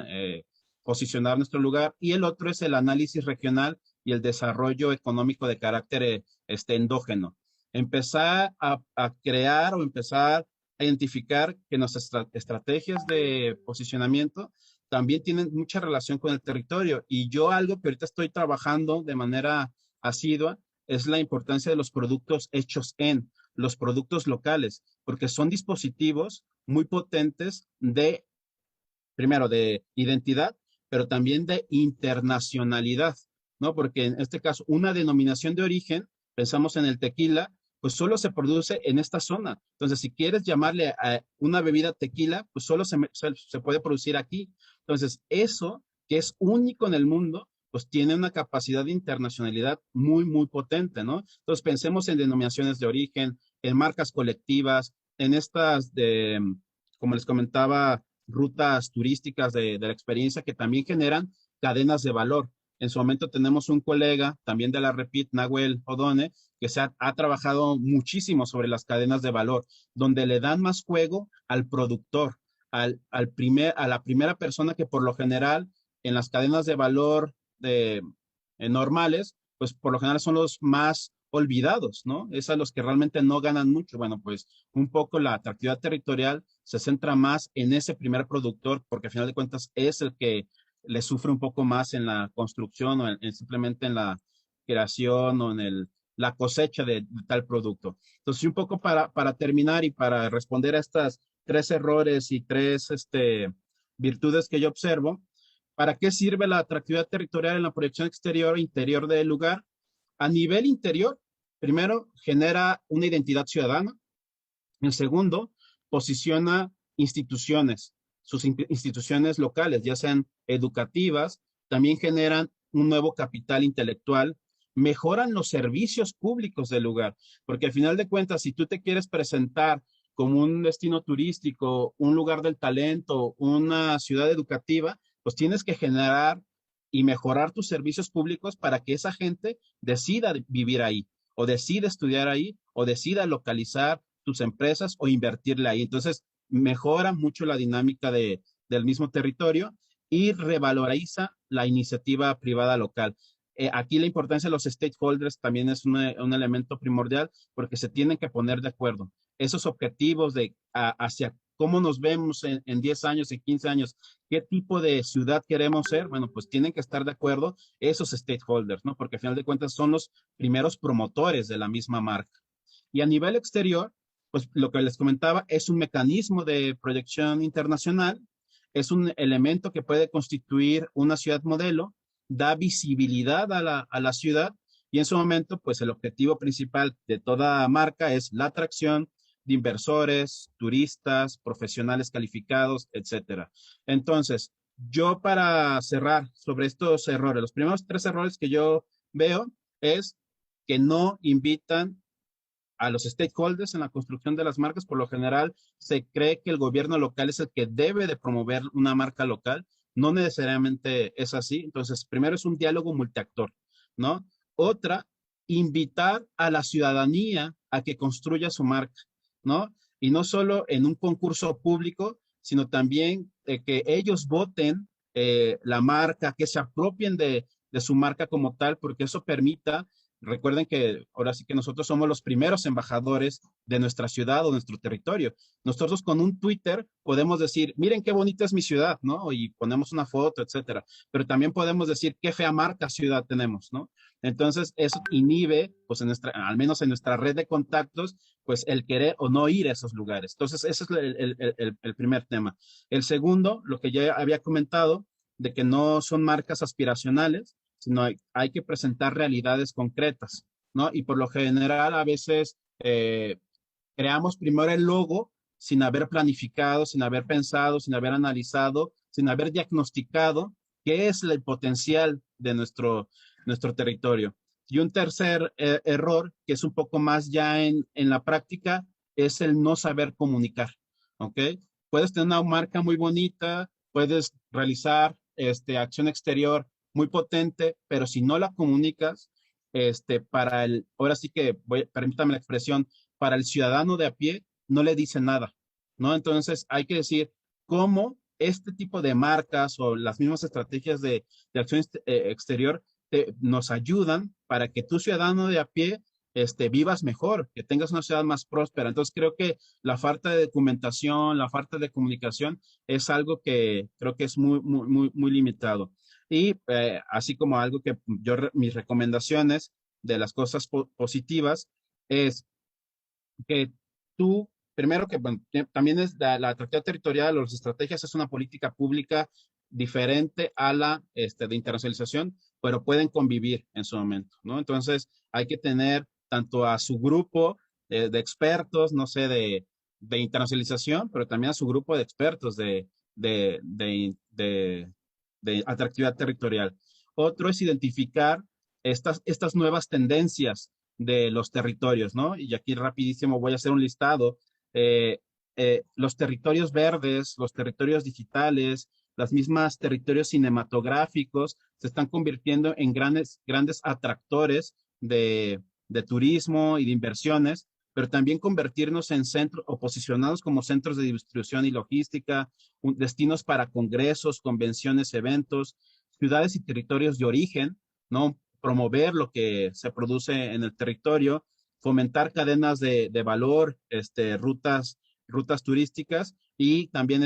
posicionar nuestro lugar. Y el otro es el análisis regional y el desarrollo económico de carácter endógeno. Empezar a crear o empezar a identificar que nuestras estrategias de posicionamiento también tienen mucha relación con el territorio. Y yo algo que ahorita estoy trabajando de manera asidua es la importancia de los productos hechos en los productos locales, porque son dispositivos muy potentes de, primero, de identidad, pero también de internacionalidad, ¿no? Porque en este caso, una denominación de origen, pensamos en el tequila, pues solo se produce en esta zona. Entonces, si quieres llamarle a una bebida tequila, pues solo se puede producir aquí. Entonces, eso que es único en el mundo, pues tiene una capacidad de internacionalidad muy, muy potente, ¿no? Entonces, pensemos en denominaciones de origen, en marcas colectivas, en estas de, como les comentaba, rutas turísticas de la experiencia que también generan cadenas de valor. En su momento tenemos un colega también de la Repit, Nahuel Odone, que ha trabajado muchísimo sobre las cadenas de valor, donde le dan más juego al productor, a la primera persona que por lo general en las cadenas de valor normales, pues por lo general son los más olvidados, ¿no? Es a los que realmente no ganan mucho. Bueno, pues un poco la atractividad territorial se centra más en ese primer productor, porque al final de cuentas es el que le sufre un poco más en la construcción o simplemente en la creación o en la cosecha de tal producto. Entonces, un poco para terminar y para responder a estas 3 errores y 3 virtudes que yo observo, ¿para qué sirve la atractividad territorial en la proyección exterior e interior del lugar? A nivel interior, primero, genera una identidad ciudadana. El segundo, posiciona instituciones, sus instituciones locales, ya sean educativas, también generan un nuevo capital intelectual, mejoran los servicios públicos del lugar, porque al final de cuentas, si tú te quieres presentar como un destino turístico, un lugar del talento, una ciudad educativa, pues tienes que generar y mejorar tus servicios públicos para que esa gente decida vivir ahí, o decida estudiar ahí, o decida localizar tus empresas o invertirle ahí. Entonces, mejora mucho la dinámica del mismo territorio y revaloriza la iniciativa privada local. Aquí la importancia de los stakeholders también es un elemento primordial porque se tienen que poner de acuerdo. Esos objetivos hacia cómo nos vemos en 10 años, en 15 años, qué tipo de ciudad queremos ser, bueno, pues tienen que estar de acuerdo esos stakeholders, ¿no? Porque al final de cuentas son los primeros promotores de la misma marca. Y a nivel exterior, pues lo que les comentaba es un mecanismo de proyección internacional, es un elemento que puede constituir una ciudad modelo, da visibilidad a la ciudad y en su momento, pues el objetivo principal de toda marca es la atracción de inversores, turistas, profesionales calificados, etcétera. Entonces, yo para cerrar sobre estos errores, los primeros 3 errores que yo veo es que no invitan a los stakeholders en la construcción de las marcas. Por lo general, se cree que el gobierno local es el que debe de promover una marca local. No necesariamente es así. Entonces, primero es un diálogo multiactor, ¿no? Otra, invitar a la ciudadanía a que construya su marca, ¿no? Y no solo en un concurso público, sino también que ellos voten la marca, que se apropien de su marca como tal, porque eso permita. Recuerden que ahora sí que nosotros somos los primeros embajadores de nuestra ciudad o nuestro territorio. Nosotros con un Twitter podemos decir, miren qué bonita es mi ciudad, ¿no? Y ponemos una foto, etcétera. Pero también podemos decir qué fea marca ciudad tenemos, ¿no? Entonces, eso inhibe, pues al menos en nuestra red de contactos, pues el querer o no ir a esos lugares. Entonces, ese es el primer tema. El segundo, lo que ya había comentado, de que no son marcas aspiracionales, sino hay que presentar realidades concretas, ¿no? Y por lo general a veces creamos primero el logo sin haber planificado, sin haber pensado, sin haber analizado, sin haber diagnosticado qué es el potencial de nuestro territorio. Y un tercer error, que es un poco más ya en la práctica, es el no saber comunicar, ¿ok? Puedes tener una marca muy bonita, puedes realizar acción exterior muy potente, pero si no la comunicas, ahora sí que permítame la expresión, para el ciudadano de a pie no le dice nada, ¿no? Entonces hay que decir cómo este tipo de marcas o las mismas estrategias de acción exterior nos ayudan para que tu ciudadano de a pie vivas mejor, que tengas una ciudad más próspera. Entonces creo que la falta de documentación, la falta de comunicación es algo que creo que es muy limitado. Y así como algo que mis recomendaciones de las cosas positivas es que tú, primero que bueno, también es la atractividad territorial o las estrategias es una política pública diferente a la de internacionalización, pero pueden convivir en su momento, ¿no? Entonces hay que tener tanto a su grupo de expertos, no sé, de internacionalización, pero también a su grupo de expertos de, de, de, de atractividad territorial. Otro es identificar estas nuevas tendencias de los territorios, ¿no? Y aquí rapidísimo voy a hacer un listado. Los territorios verdes, los territorios digitales, las mismas territorios cinematográficos se están convirtiendo en grandes atractores de turismo y de inversiones, pero también convertirnos en centros o posicionados como centros de distribución y logística, destinos para congresos, convenciones, eventos, ciudades y territorios de origen, ¿no? Promover lo que se produce en el territorio, fomentar cadenas de valor, rutas turísticas y también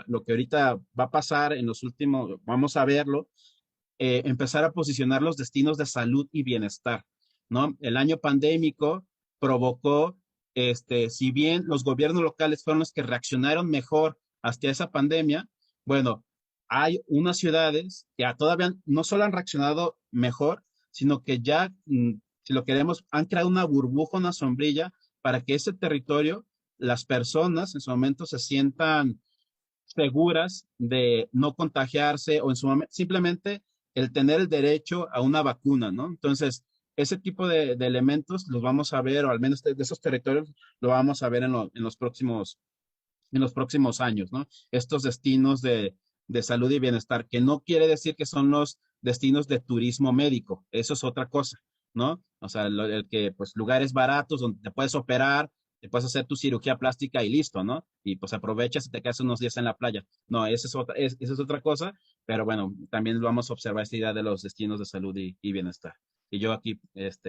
lo que ahorita va a pasar en los últimos, vamos a verlo, empezar a posicionar los destinos de salud y bienestar, ¿no? El año pandémico provocó, si bien los gobiernos locales fueron los que reaccionaron mejor hasta esa pandemia, bueno, hay unas ciudades que todavía no solo han reaccionado mejor, sino que ya, si lo queremos, han creado una burbuja, una sombrilla para que ese territorio, las personas en su momento se sientan seguras de no contagiarse o en su momento simplemente el tener el derecho a una vacuna, ¿no? Entonces, ese tipo de elementos los vamos a ver, o al menos de esos territorios, lo vamos a ver en los próximos años, ¿no? Estos destinos de salud y bienestar, que no quiere decir que son los destinos de turismo médico, eso es otra cosa, ¿no? O sea, el que, pues, lugares baratos donde te puedes operar, te puedes hacer tu cirugía plástica y listo, ¿no? Y pues aprovechas y te quedas unos días en la playa. No, esa es otra cosa, pero bueno, también vamos a observar esta idea de los destinos de salud y bienestar. Y yo aquí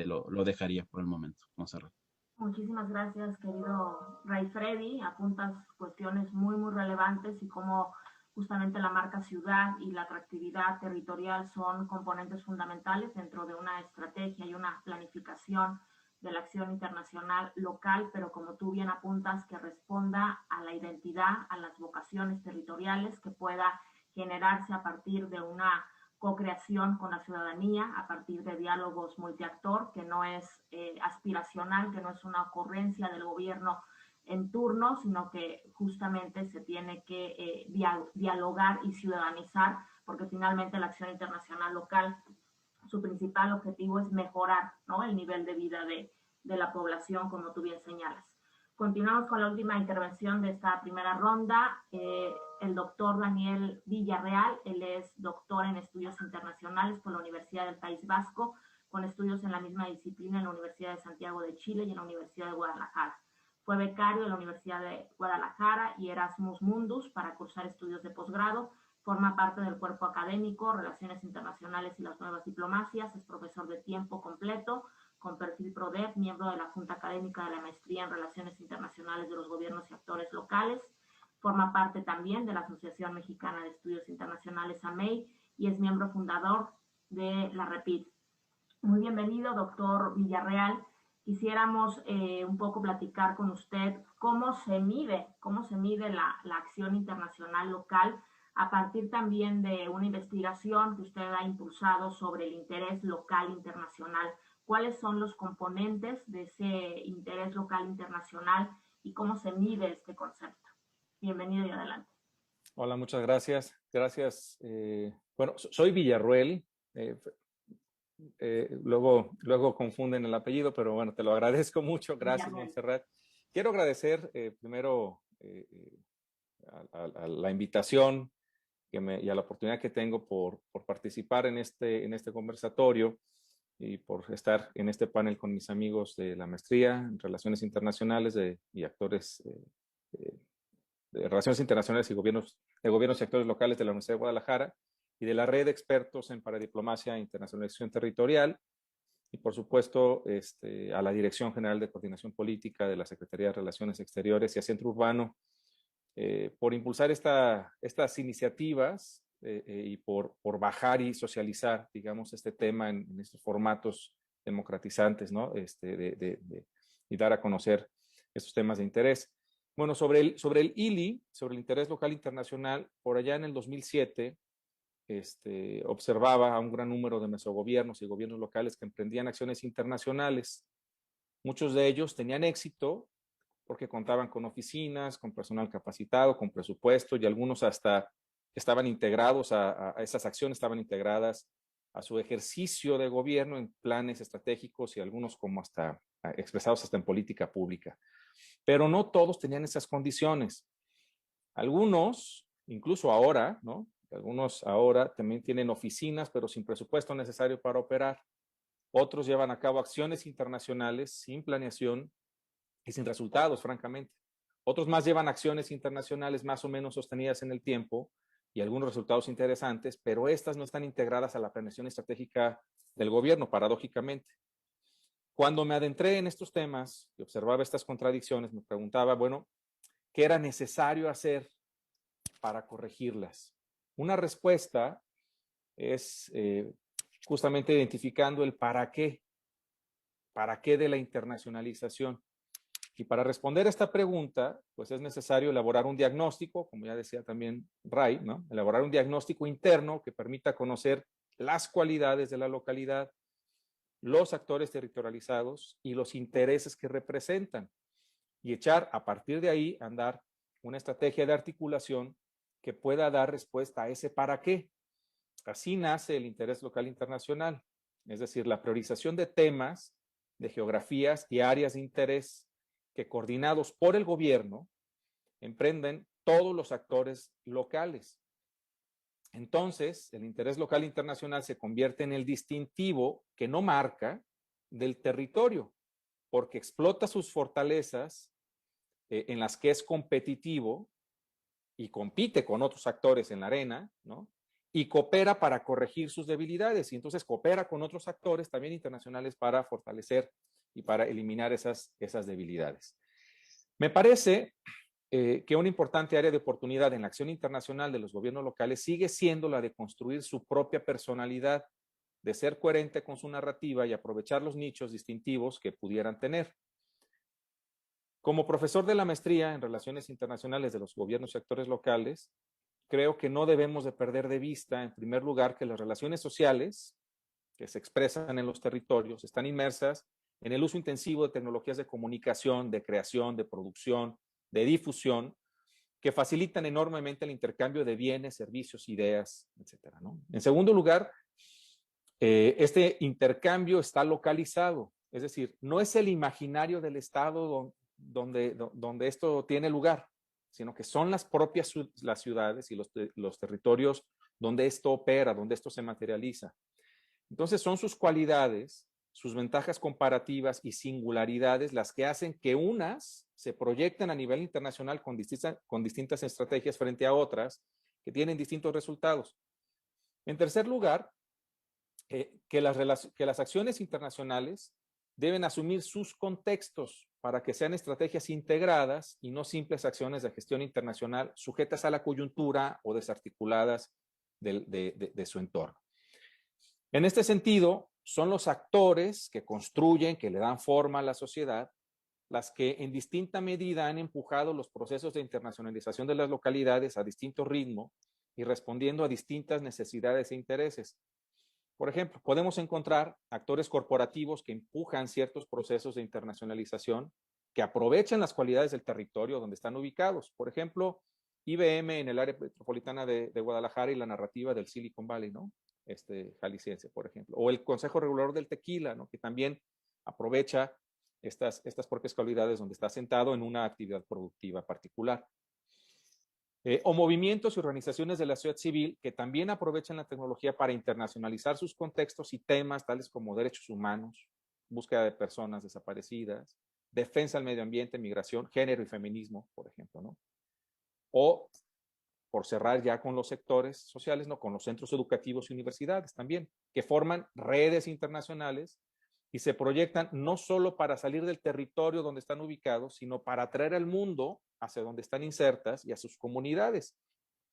lo dejaría por el momento, Monserrat. Muchísimas gracias, querido Ray Freddy. Apuntas cuestiones muy relevantes y cómo justamente la marca ciudad y la atractividad territorial son componentes fundamentales dentro de una estrategia y una planificación de la acción internacional local, pero como tú bien apuntas, que responda a la identidad, a las vocaciones territoriales, que pueda generarse a partir de una co-creación con la ciudadanía a partir de diálogos multiactor, que no es aspiracional, que no es una ocurrencia del gobierno en turno, sino que justamente se tiene que dialogar y ciudadanizar, porque finalmente la acción internacional local, su principal objetivo es mejorar, ¿no?, el nivel de vida de la población, como tú bien señalas. Continuamos con la última intervención de esta primera ronda. El doctor Daniel Villarreal, él es doctor en estudios internacionales por la Universidad del País Vasco, con estudios en la misma disciplina en la Universidad de Santiago de Chile y en la Universidad de Guadalajara. Fue becario de la Universidad de Guadalajara y Erasmus Mundus para cursar estudios de posgrado. Forma parte del cuerpo académico, Relaciones Internacionales y las Nuevas Diplomacias. Es profesor de tiempo completo con perfil PRODEP, miembro de la Junta Académica de la Maestría en Relaciones Internacionales de los Gobiernos y Actores Locales. Forma parte también de la Asociación Mexicana de Estudios Internacionales, AMEI, y es miembro fundador de la REPID. Muy bienvenido, doctor Villarreal. Quisiéramos un poco platicar con usted cómo se mide la acción internacional local a partir también de una investigación que usted ha impulsado sobre el interés local internacional. ¿Cuáles son los componentes de ese interés local internacional y cómo se mide este concepto? Bienvenido y adelante. Hola, muchas gracias. Gracias. Bueno, soy Villarruel. Luego confunden el apellido, pero bueno, te lo agradezco mucho. Gracias, Monserrat. Quiero agradecer primero a la invitación y a la oportunidad que tengo por participar en este conversatorio. y por estar en este panel con mis amigos de la maestría en Relaciones Internacionales y actores de Relaciones Internacionales y gobiernos y actores locales de la Universidad de Guadalajara y de la red de expertos en paradiplomacia e internacionalización territorial, y por supuesto a la Dirección General de Coordinación Política de la Secretaría de Relaciones Exteriores y a Centro Urbano por impulsar estas iniciativas y por bajar y socializar, digamos, este tema en estos formatos democratizantes, ¿no? Y dar a conocer estos temas de interés. Bueno, sobre el ILI, sobre el interés local internacional, por allá en el 2007, observaba a un gran número de mesogobiernos y gobiernos locales que emprendían acciones internacionales. Muchos de ellos tenían éxito porque contaban con oficinas, con personal capacitado, con presupuesto, y algunos hasta estaban integrados a esas acciones, estaban integradas a su ejercicio de gobierno en planes estratégicos y algunos como hasta expresados hasta en política pública. Pero no todos tenían esas condiciones. Algunos, incluso ahora, ¿no? Algunos ahora también tienen oficinas, pero sin presupuesto necesario para operar. Otros llevan a cabo acciones internacionales sin planeación y sin resultados, francamente. Otros más llevan acciones internacionales más o menos sostenidas en el tiempo y algunos resultados interesantes, pero estas no están integradas a la planeación estratégica del gobierno, paradójicamente. Cuando me adentré en estos temas y observaba estas contradicciones, me preguntaba, bueno, ¿qué era necesario hacer para corregirlas? Una respuesta es justamente identificando el para qué de la internacionalización. Y para responder a esta pregunta, pues es necesario elaborar un diagnóstico, como ya decía también Ray, ¿no? Elaborar un diagnóstico interno que permita conocer las cualidades de la localidad, los actores territorializados y los intereses que representan, y echar a partir de ahí a andar una estrategia de articulación que pueda dar respuesta a ese para qué. Así nace el interés local internacional, es decir, la priorización de temas, de geografías y áreas de interés que coordinados por el gobierno emprenden todos los actores locales. Entonces, el interés local internacional se convierte en el distintivo que no marca del territorio, porque explota sus fortalezas en las que es competitivo y compite con otros actores en la arena, ¿no? Y coopera para corregir sus debilidades, y entonces coopera con otros actores también internacionales para fortalecer y para eliminar esas debilidades. Me parece que una importante área de oportunidad en la acción internacional de los gobiernos locales sigue siendo la de construir su propia personalidad, de ser coherente con su narrativa y aprovechar los nichos distintivos que pudieran tener. Como profesor de la maestría en Relaciones Internacionales de los Gobiernos y Actores Locales, creo que no debemos de perder de vista, en primer lugar, que las relaciones sociales que se expresan en los territorios están inmersas en el uso intensivo de tecnologías de comunicación, de creación, de producción, de difusión, que facilitan enormemente el intercambio de bienes, servicios, ideas, etcétera, ¿no? En segundo lugar, este intercambio está localizado, es decir, no es el imaginario del Estado donde esto tiene lugar, sino que son las propias las ciudades y los territorios donde esto opera, donde esto se materializa. Entonces son sus cualidades, sus ventajas comparativas y singularidades las que hacen que unas se proyecten a nivel internacional con distintas estrategias frente a otras que tienen distintos resultados. En tercer lugar, que las acciones internacionales deben asumir sus contextos para que sean estrategias integradas y no simples acciones de gestión internacional sujetas a la coyuntura o desarticuladas de su entorno. En este sentido, son los actores que construyen, que le dan forma a la sociedad, las que en distinta medida han empujado los procesos de internacionalización de las localidades a distinto ritmo y respondiendo a distintas necesidades e intereses. Por ejemplo, podemos encontrar actores corporativos que empujan ciertos procesos de internacionalización, que aprovechan las cualidades del territorio donde están ubicados. Por ejemplo, IBM en el área metropolitana de Guadalajara y la narrativa del Silicon Valley, ¿no? Jalisciense, por ejemplo. O el Consejo Regulador del Tequila, ¿no? Que también aprovecha estas propias cualidades donde está sentado en una actividad productiva particular. O movimientos y organizaciones de la sociedad civil que también aprovechan la tecnología para internacionalizar sus contextos y temas tales como derechos humanos, búsqueda de personas desaparecidas, defensa del medio ambiente, migración, género y feminismo, por ejemplo, ¿no? O, por cerrar ya con los sectores sociales, ¿no? Con los centros educativos y universidades también, que forman redes internacionales y se proyectan no solo para salir del territorio donde están ubicados, sino para atraer al mundo hacia donde están insertas y a sus comunidades.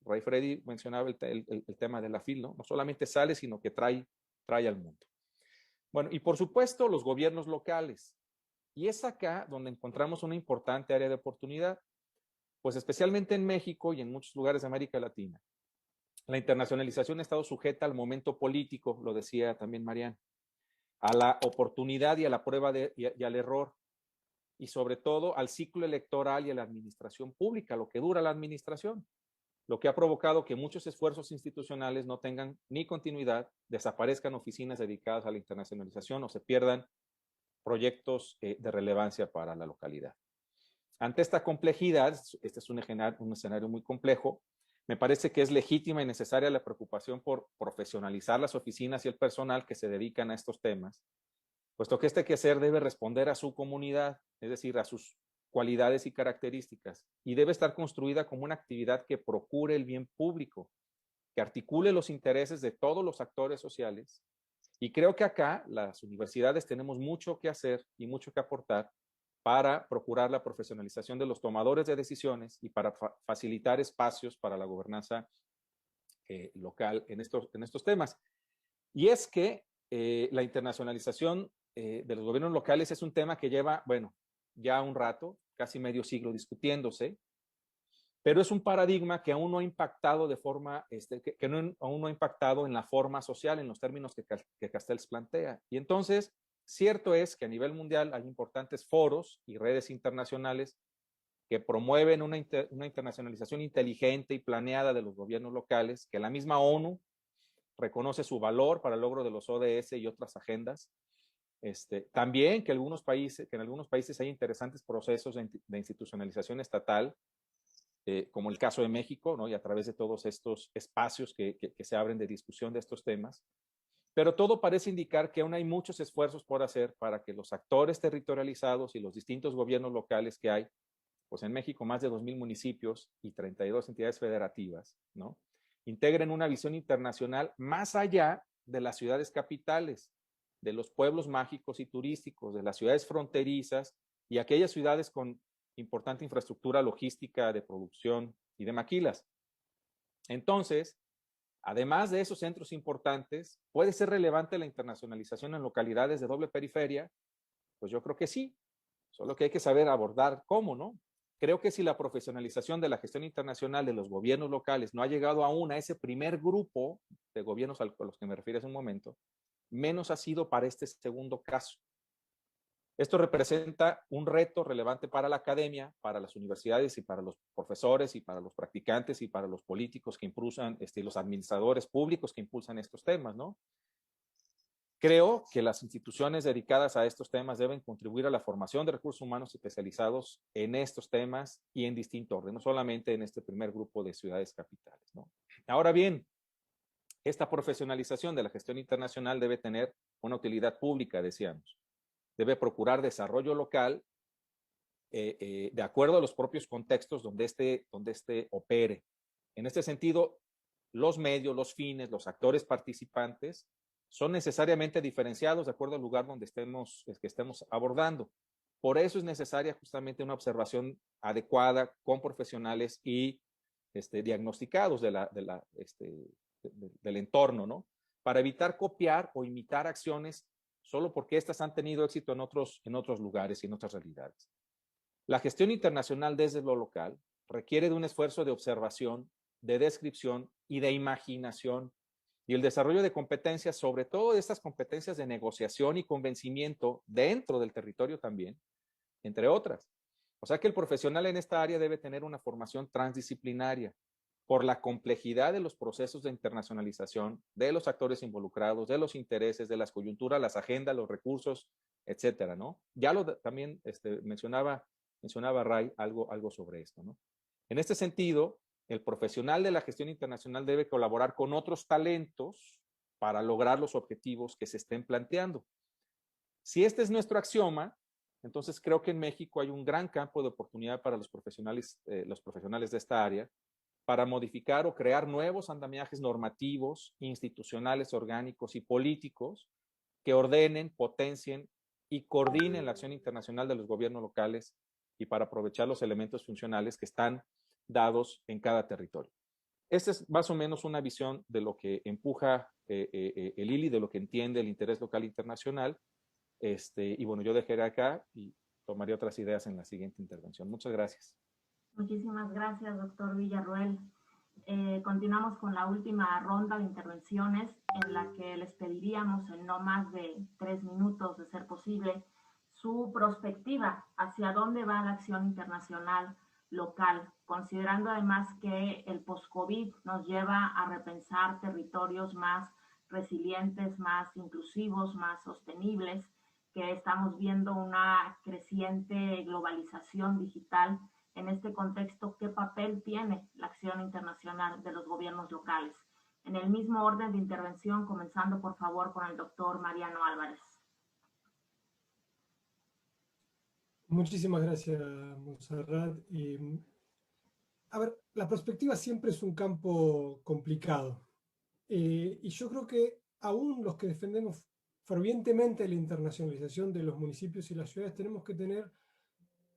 Ray Freddy mencionaba el tema de la FIL, ¿no? No solamente sale, sino que trae al mundo. Bueno, y por supuesto los gobiernos locales. Y es acá donde encontramos una importante área de oportunidad, pues especialmente en México y en muchos lugares de América Latina. La internacionalización ha estado sujeta al momento político, lo decía también Mariana, a la oportunidad y a la prueba y al error, y sobre todo al ciclo electoral y a la administración pública, lo que dura la administración, lo que ha provocado que muchos esfuerzos institucionales no tengan ni continuidad, desaparezcan oficinas dedicadas a la internacionalización o se pierdan proyectos de relevancia para la localidad. Ante esta complejidad, este es un escenario muy complejo, me parece que es legítima y necesaria la preocupación por profesionalizar las oficinas y el personal que se dedican a estos temas, puesto que este quehacer debe responder a su comunidad, es decir, a sus cualidades y características, y debe estar construida como una actividad que procure el bien público, que articule los intereses de todos los actores sociales. Y creo que acá las universidades tenemos mucho que hacer y mucho que aportar para procurar la profesionalización de los tomadores de decisiones y para facilitar espacios para la gobernanza local en estos temas. Y es que la internacionalización de los gobiernos locales es un tema que lleva, bueno, ya un rato, casi medio siglo discutiéndose, pero es un paradigma que aún no ha impactado de forma, aún no ha impactado en la forma social, en los términos que Castells plantea. Y entonces, cierto es que a nivel mundial hay importantes foros y redes internacionales que promueven una internacionalización inteligente y planeada de los gobiernos locales, que la misma ONU reconoce su valor para el logro de los ODS y otras agendas. También que en algunos países hay interesantes procesos de institucionalización estatal, como el caso de México, ¿no? Y a través de todos estos espacios que se abren de discusión de estos temas. Pero todo parece indicar que aún hay muchos esfuerzos por hacer para que los actores territorializados y los distintos gobiernos locales que hay, pues en México más de 2,000 municipios y 32 entidades federativas, ¿no? Integren una visión internacional más allá de las ciudades capitales, de los pueblos mágicos y turísticos, de las ciudades fronterizas y aquellas ciudades con importante infraestructura logística de producción y de maquilas. Entonces, además de esos centros importantes, ¿puede ser relevante la internacionalización en localidades de doble periferia? Pues yo creo que sí, solo que hay que saber abordar cómo, ¿no? Creo que si la profesionalización de la gestión internacional de los gobiernos locales no ha llegado aún a ese primer grupo de gobiernos a los que me refiero hace un momento, menos ha sido para este segundo caso. Esto representa un reto relevante para la academia, para las universidades y para los profesores y para los practicantes y para los políticos que impulsan, los administradores públicos que impulsan estos temas, ¿no? Creo que las instituciones dedicadas a estos temas deben contribuir a la formación de recursos humanos especializados en estos temas y en distinto orden, no solamente en este primer grupo de ciudades capitales, ¿no? Ahora bien, esta profesionalización de la gestión internacional debe tener una utilidad pública, decíamos. Debe procurar desarrollo local de acuerdo a los propios contextos donde este opere. En este sentido, los medios, los fines, los actores participantes son necesariamente diferenciados de acuerdo al lugar donde estemos abordando. Por eso es necesaria justamente una observación adecuada con profesionales y diagnosticados del entorno, ¿no? Para evitar copiar o imitar acciones solo porque éstas han tenido éxito en otros lugares y en otras realidades. La gestión internacional desde lo local requiere de un esfuerzo de observación, de descripción y de imaginación, y el desarrollo de competencias, sobre todo de estas competencias de negociación y convencimiento dentro del territorio también, entre otras. O sea que el profesional en esta área debe tener una formación transdisciplinaria por la complejidad de los procesos de internacionalización, de los actores involucrados, de los intereses, de las coyunturas, las agendas, los recursos, etcétera, ¿no? Ya también mencionaba Ray algo sobre esto, ¿no? En este sentido, El profesional de la gestión internacional debe colaborar con otros talentos para lograr los objetivos que se estén planteando. Si este es nuestro axioma, entonces creo que en México hay un gran campo de oportunidad para los profesionales de esta área para modificar o crear nuevos andamiajes normativos, institucionales, orgánicos y políticos que ordenen, potencien y coordinen la acción internacional de los gobiernos locales y para aprovechar los elementos funcionales que están dados en cada territorio. Esta es más o menos una visión de lo que empuja el ILI, de lo que entiende el interés local internacional. Y bueno, yo dejaré acá y tomaré otras ideas en la siguiente intervención. Muchas gracias. Muchísimas gracias, doctor Villarroel. Continuamos con la última ronda de intervenciones en la que les pediríamos en no más de 3 minutos, de ser posible, su perspectiva hacia dónde va la acción internacional local, considerando además que el post-COVID nos lleva a repensar territorios más resilientes, más inclusivos, más sostenibles, que estamos viendo una creciente globalización digital. En este contexto, ¿qué papel tiene la acción internacional de los gobiernos locales? En el mismo orden de intervención, comenzando por favor con el doctor Mariano Álvarez. Muchísimas gracias, Montserrat. A ver, la perspectiva siempre es un campo complicado. Y yo creo que aún los que defendemos fervientemente la internacionalización de los municipios y las ciudades tenemos que tener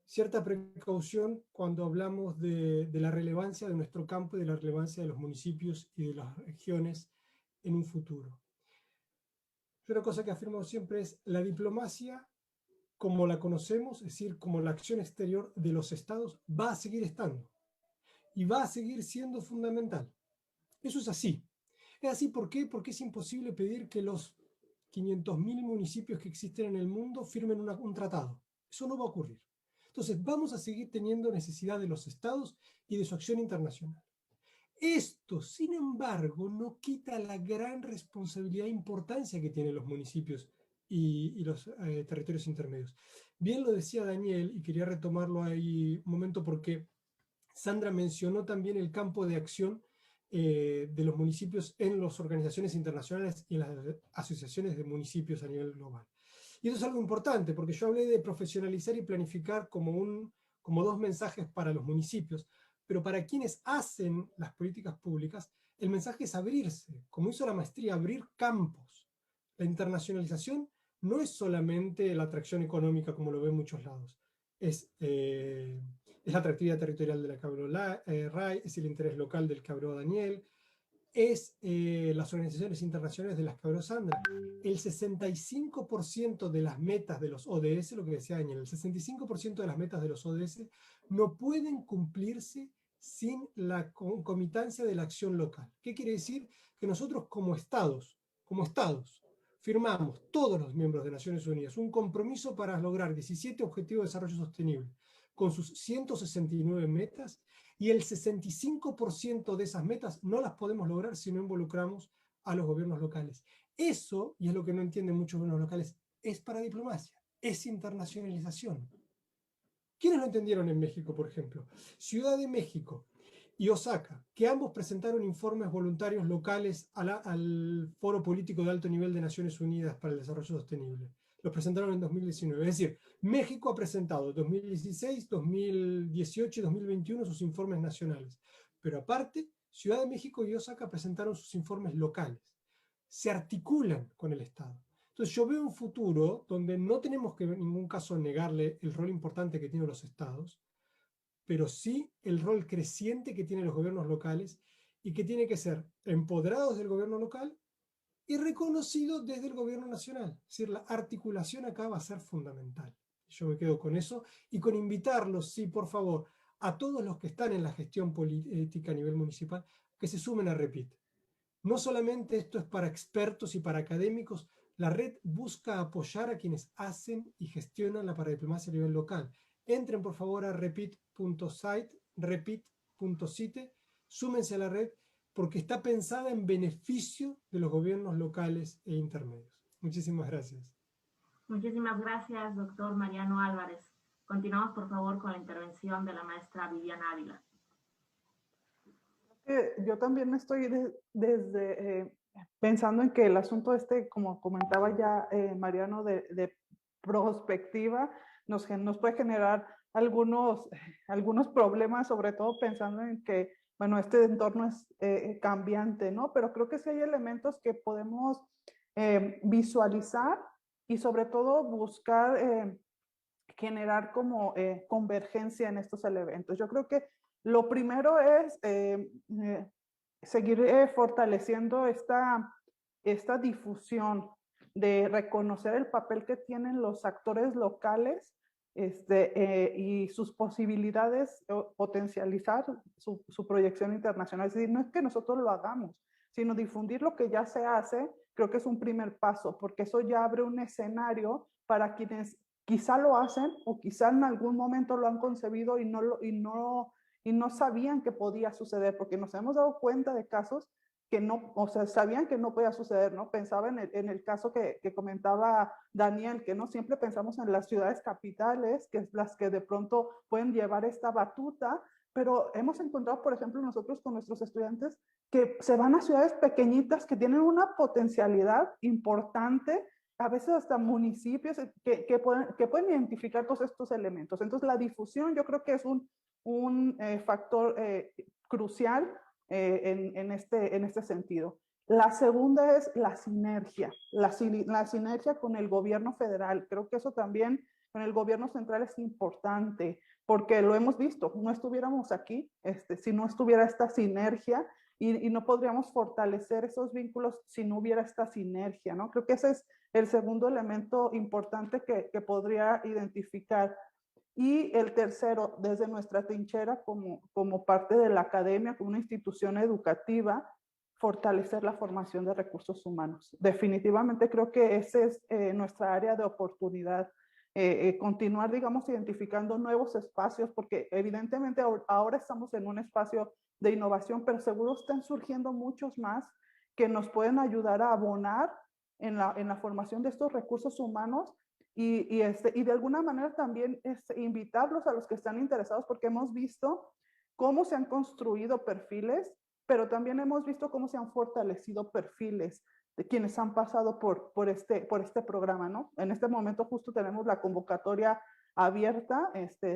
cierta precaución cuando hablamos de la relevancia de nuestro campo y de la relevancia de los municipios y de las regiones en un futuro. Yo una cosa que afirmo siempre es la diplomacia como la conocemos, es decir, como la acción exterior de los estados, va a seguir estando y va a seguir siendo fundamental. Eso es así. Es así, ¿por qué? Porque es imposible pedir que los 500.000 municipios que existen en el mundo firmen un tratado. Eso no va a ocurrir. Entonces, vamos a seguir teniendo necesidad de los estados y de su acción internacional. Esto, sin embargo, no quita la gran responsabilidad e importancia que tienen los municipios y los territorios intermedios. Bien lo decía Daniel, y quería retomarlo ahí un momento porque Sandra mencionó también el campo de acción de los municipios en las organizaciones internacionales y en las asociaciones de municipios a nivel global. Y eso es algo importante, porque yo hablé de profesionalizar y planificar como dos mensajes para los municipios, pero para quienes hacen las políticas públicas, el mensaje es abrirse, como hizo la maestría, abrir campos. La internacionalización no es solamente la atracción económica, como lo ven en muchos lados, es la atractividad territorial de la que habló Ray, es el interés local del que habló Daniel, es las organizaciones internacionales de las que habló Sandra. El 65% de las metas de los ODS, lo que decía Daniel, el 65% de las metas de los ODS no pueden cumplirse sin la concomitancia de la acción local. ¿Qué quiere decir? Que nosotros como estados, firmamos, todos los miembros de Naciones Unidas, un compromiso para lograr 17 Objetivos de Desarrollo Sostenible, con sus 169 metas, y el 65% de esas metas no las podemos lograr si no involucramos a los gobiernos locales. Eso, y es lo que no entienden muchos gobiernos locales, es para diplomacia, es internacionalización. ¿Quiénes lo entendieron en México, por ejemplo? Ciudad de México y Osaka, que ambos presentaron informes voluntarios locales al Foro Político de Alto Nivel de Naciones Unidas para el Desarrollo Sostenible. Los presentaron en 2019. Es decir, México ha presentado 2016, 2018 y 2021 sus informes nacionales. Pero aparte, Ciudad de México y Osaka presentaron sus informes locales. Se articulan con el Estado. Entonces yo veo un futuro donde no tenemos que en ningún caso negarle el rol importante que tienen los estados, pero sí el rol creciente que tienen los gobiernos locales y que tiene que ser empoderados del gobierno local y reconocido desde el gobierno nacional. Es decir, la articulación acá va a ser fundamental. Yo me quedo con eso y con invitarlos, sí, por favor, a todos los que están en la gestión política a nivel municipal, que se sumen a REPIT. No solamente esto es para expertos y para académicos, la red busca apoyar a quienes hacen y gestionan la paradiplomacia a nivel local. Entren por favor a repit.site, repit.site, súmense a la red, porque está pensada en beneficio de los gobiernos locales e intermedios. Muchísimas gracias. Muchísimas gracias, doctor Mariano Álvarez. Continuamos, por favor, con la intervención de la maestra Viviana Ávila. Yo también estoy desde pensando en que el asunto como comentaba ya Mariano, de prospectiva, nos puede generar algunos problemas, sobre todo pensando en que, bueno, este entorno es cambiante, ¿no? Pero creo que sí hay elementos que podemos visualizar y sobre todo buscar generar como convergencia en estos elementos. Yo creo que lo primero es seguir fortaleciendo esta difusión de reconocer el papel que tienen los actores locales y sus posibilidades, potencializar su proyección internacional. Es decir, no es que nosotros lo hagamos, sino difundir lo que ya se hace, creo que es un primer paso, porque eso ya abre un escenario para quienes quizá lo hacen o quizá en algún momento lo han concebido y no sabían que podía suceder, porque nos hemos dado cuenta de casos que no, o sea, sabían que no podía suceder, ¿no? Pensaba en el caso que comentaba Daniel, que no siempre pensamos en las ciudades capitales, que es las que de pronto pueden llevar esta batuta, pero hemos encontrado, por ejemplo, nosotros con nuestros estudiantes, que se van a ciudades pequeñitas que tienen una potencialidad importante, a veces hasta municipios que pueden identificar todos estos elementos. Entonces, la difusión yo creo que es un factor crucial en este sentido. La segunda es la sinergia, la sinergia con el gobierno federal. Creo que eso también con el gobierno central es importante, porque lo hemos visto, no estuviéramos aquí si no estuviera esta sinergia y no podríamos fortalecer esos vínculos si no hubiera esta sinergia, ¿no? Creo que ese es el segundo elemento importante que podría identificar. Y el tercero, desde nuestra trinchera como parte de la academia, como una institución educativa, fortalecer la formación de recursos humanos. Definitivamente creo que esa es nuestra área de oportunidad. Continuar, digamos, identificando nuevos espacios, porque evidentemente ahora estamos en un espacio de innovación, pero seguro están surgiendo muchos más que nos pueden ayudar a abonar en la formación de estos recursos humanos y de alguna manera también invitarlos a los que están interesados, porque hemos visto cómo se han construido perfiles, pero también hemos visto cómo se han fortalecido perfiles de quienes han pasado por este programa, ¿no? En este momento justo tenemos la convocatoria abierta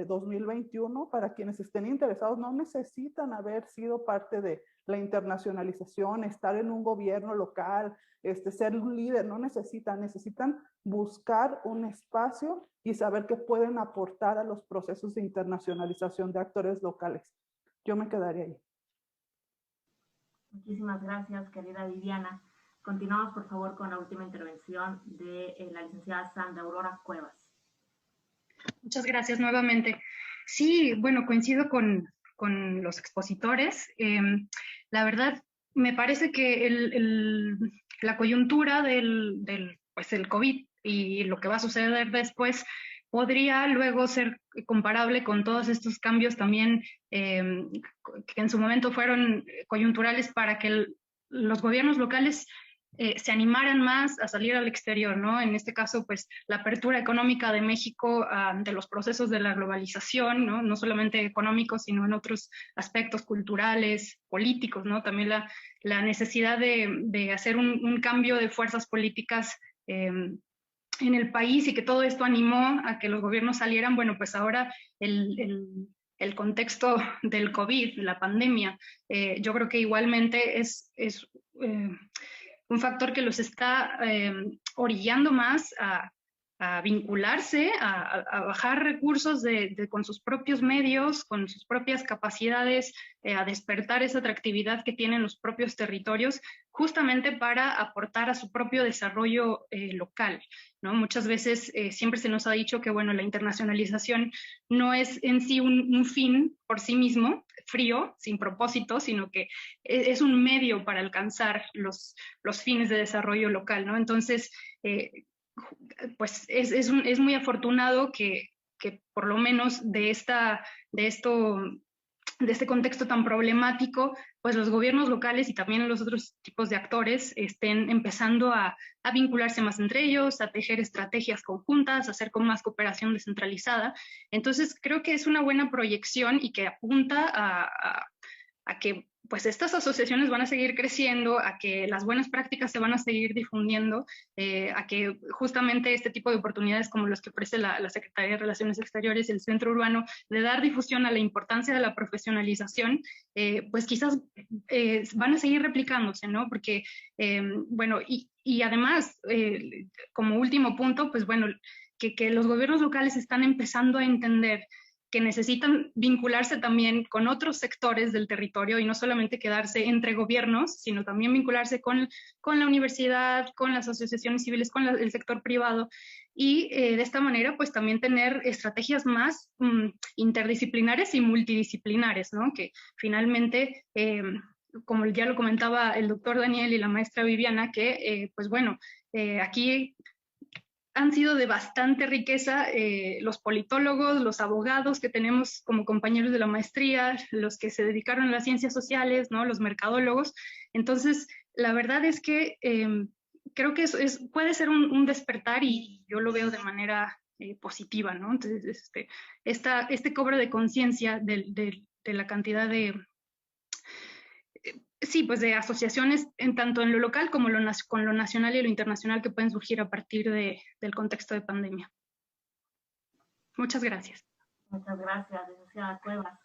2021 para quienes estén interesados. No necesitan haber sido parte de la internacionalización, estar en un gobierno local, ser un líder, no necesitan buscar un espacio y saber que pueden aportar a los procesos de internacionalización de actores locales. Yo me quedaría ahí. Muchísimas gracias, querida Viviana. Continuamos, por favor, con la última intervención de la licenciada Sandra Aurora Cuevas. Muchas gracias nuevamente. Sí, bueno, coincido con los expositores. La verdad, me parece que la coyuntura del COVID y lo que va a suceder después podría luego ser comparable con todos estos cambios también que en su momento fueron coyunturales para que los gobiernos locales se animaran más a salir al exterior, ¿no? En este caso, pues, la apertura económica de México de los procesos de la globalización, ¿no? No solamente económicos, sino en otros aspectos culturales, políticos, ¿no? También la necesidad de hacer un cambio de fuerzas políticas en el país y que todo esto animó a que los gobiernos salieran. Bueno, pues ahora el contexto del COVID, la pandemia, yo creo que igualmente es un factor que los está orillando más a vincularse, a bajar recursos con sus propios medios, con sus propias capacidades, a despertar esa atractividad que tienen los propios territorios, justamente para aportar a su propio desarrollo local, ¿no? Muchas veces siempre se nos ha dicho que, bueno, la internacionalización no es en sí un fin por sí mismo, frío, sin propósito, sino que es un medio para alcanzar los fines de desarrollo local, ¿no? Entonces, pues es muy afortunado que por lo menos de este contexto tan problemático, pues los gobiernos locales y también los otros tipos de actores estén empezando a vincularse más entre ellos, a tejer estrategias conjuntas, a hacer con más cooperación descentralizada. Entonces, creo que es una buena proyección y que apunta a que pues estas asociaciones van a seguir creciendo, a que las buenas prácticas se van a seguir difundiendo, a que justamente este tipo de oportunidades como los que ofrece la Secretaría de Relaciones Exteriores y el Centro Urbano, de dar difusión a la importancia de la profesionalización, pues quizás van a seguir replicándose, ¿no? Porque, bueno, y además, como último punto, pues bueno, que los gobiernos locales están empezando a entender que necesitan vincularse también con otros sectores del territorio y no solamente quedarse entre gobiernos, sino también vincularse con la universidad, con las asociaciones civiles, con el sector privado, y de esta manera pues también tener estrategias más interdisciplinares y multidisciplinares, ¿no? Que finalmente, como ya lo comentaba el doctor Daniel y la maestra Viviana, que pues bueno, aquí han sido de bastante riqueza los politólogos, los abogados que tenemos como compañeros de la maestría, los que se dedicaron a las ciencias sociales, ¿no? Los mercadólogos. Entonces, la verdad es que creo que puede ser un despertar y yo lo veo de manera positiva, ¿no? Entonces, este cobro de conciencia de la cantidad de sí, pues de asociaciones tanto en lo local como con lo nacional y lo internacional que pueden surgir a partir del contexto de pandemia. Muchas gracias. Muchas gracias, licenciada Cuevas.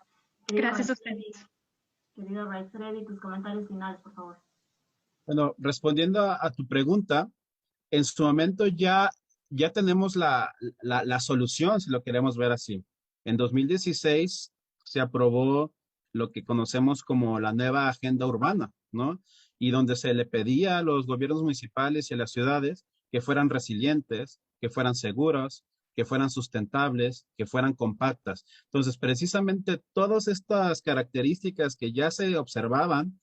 Gracias a ustedes. Querido Ray Freddy, tus comentarios finales, por favor. Bueno, respondiendo a tu pregunta, en su momento ya tenemos la solución, si lo queremos ver así. En 2016 se aprobó lo que conocemos como la nueva agenda urbana, ¿no? Y donde se le pedía a los gobiernos municipales y a las ciudades que fueran resilientes, que fueran seguros, que fueran sustentables, que fueran compactas. Entonces, precisamente todas estas características que ya se observaban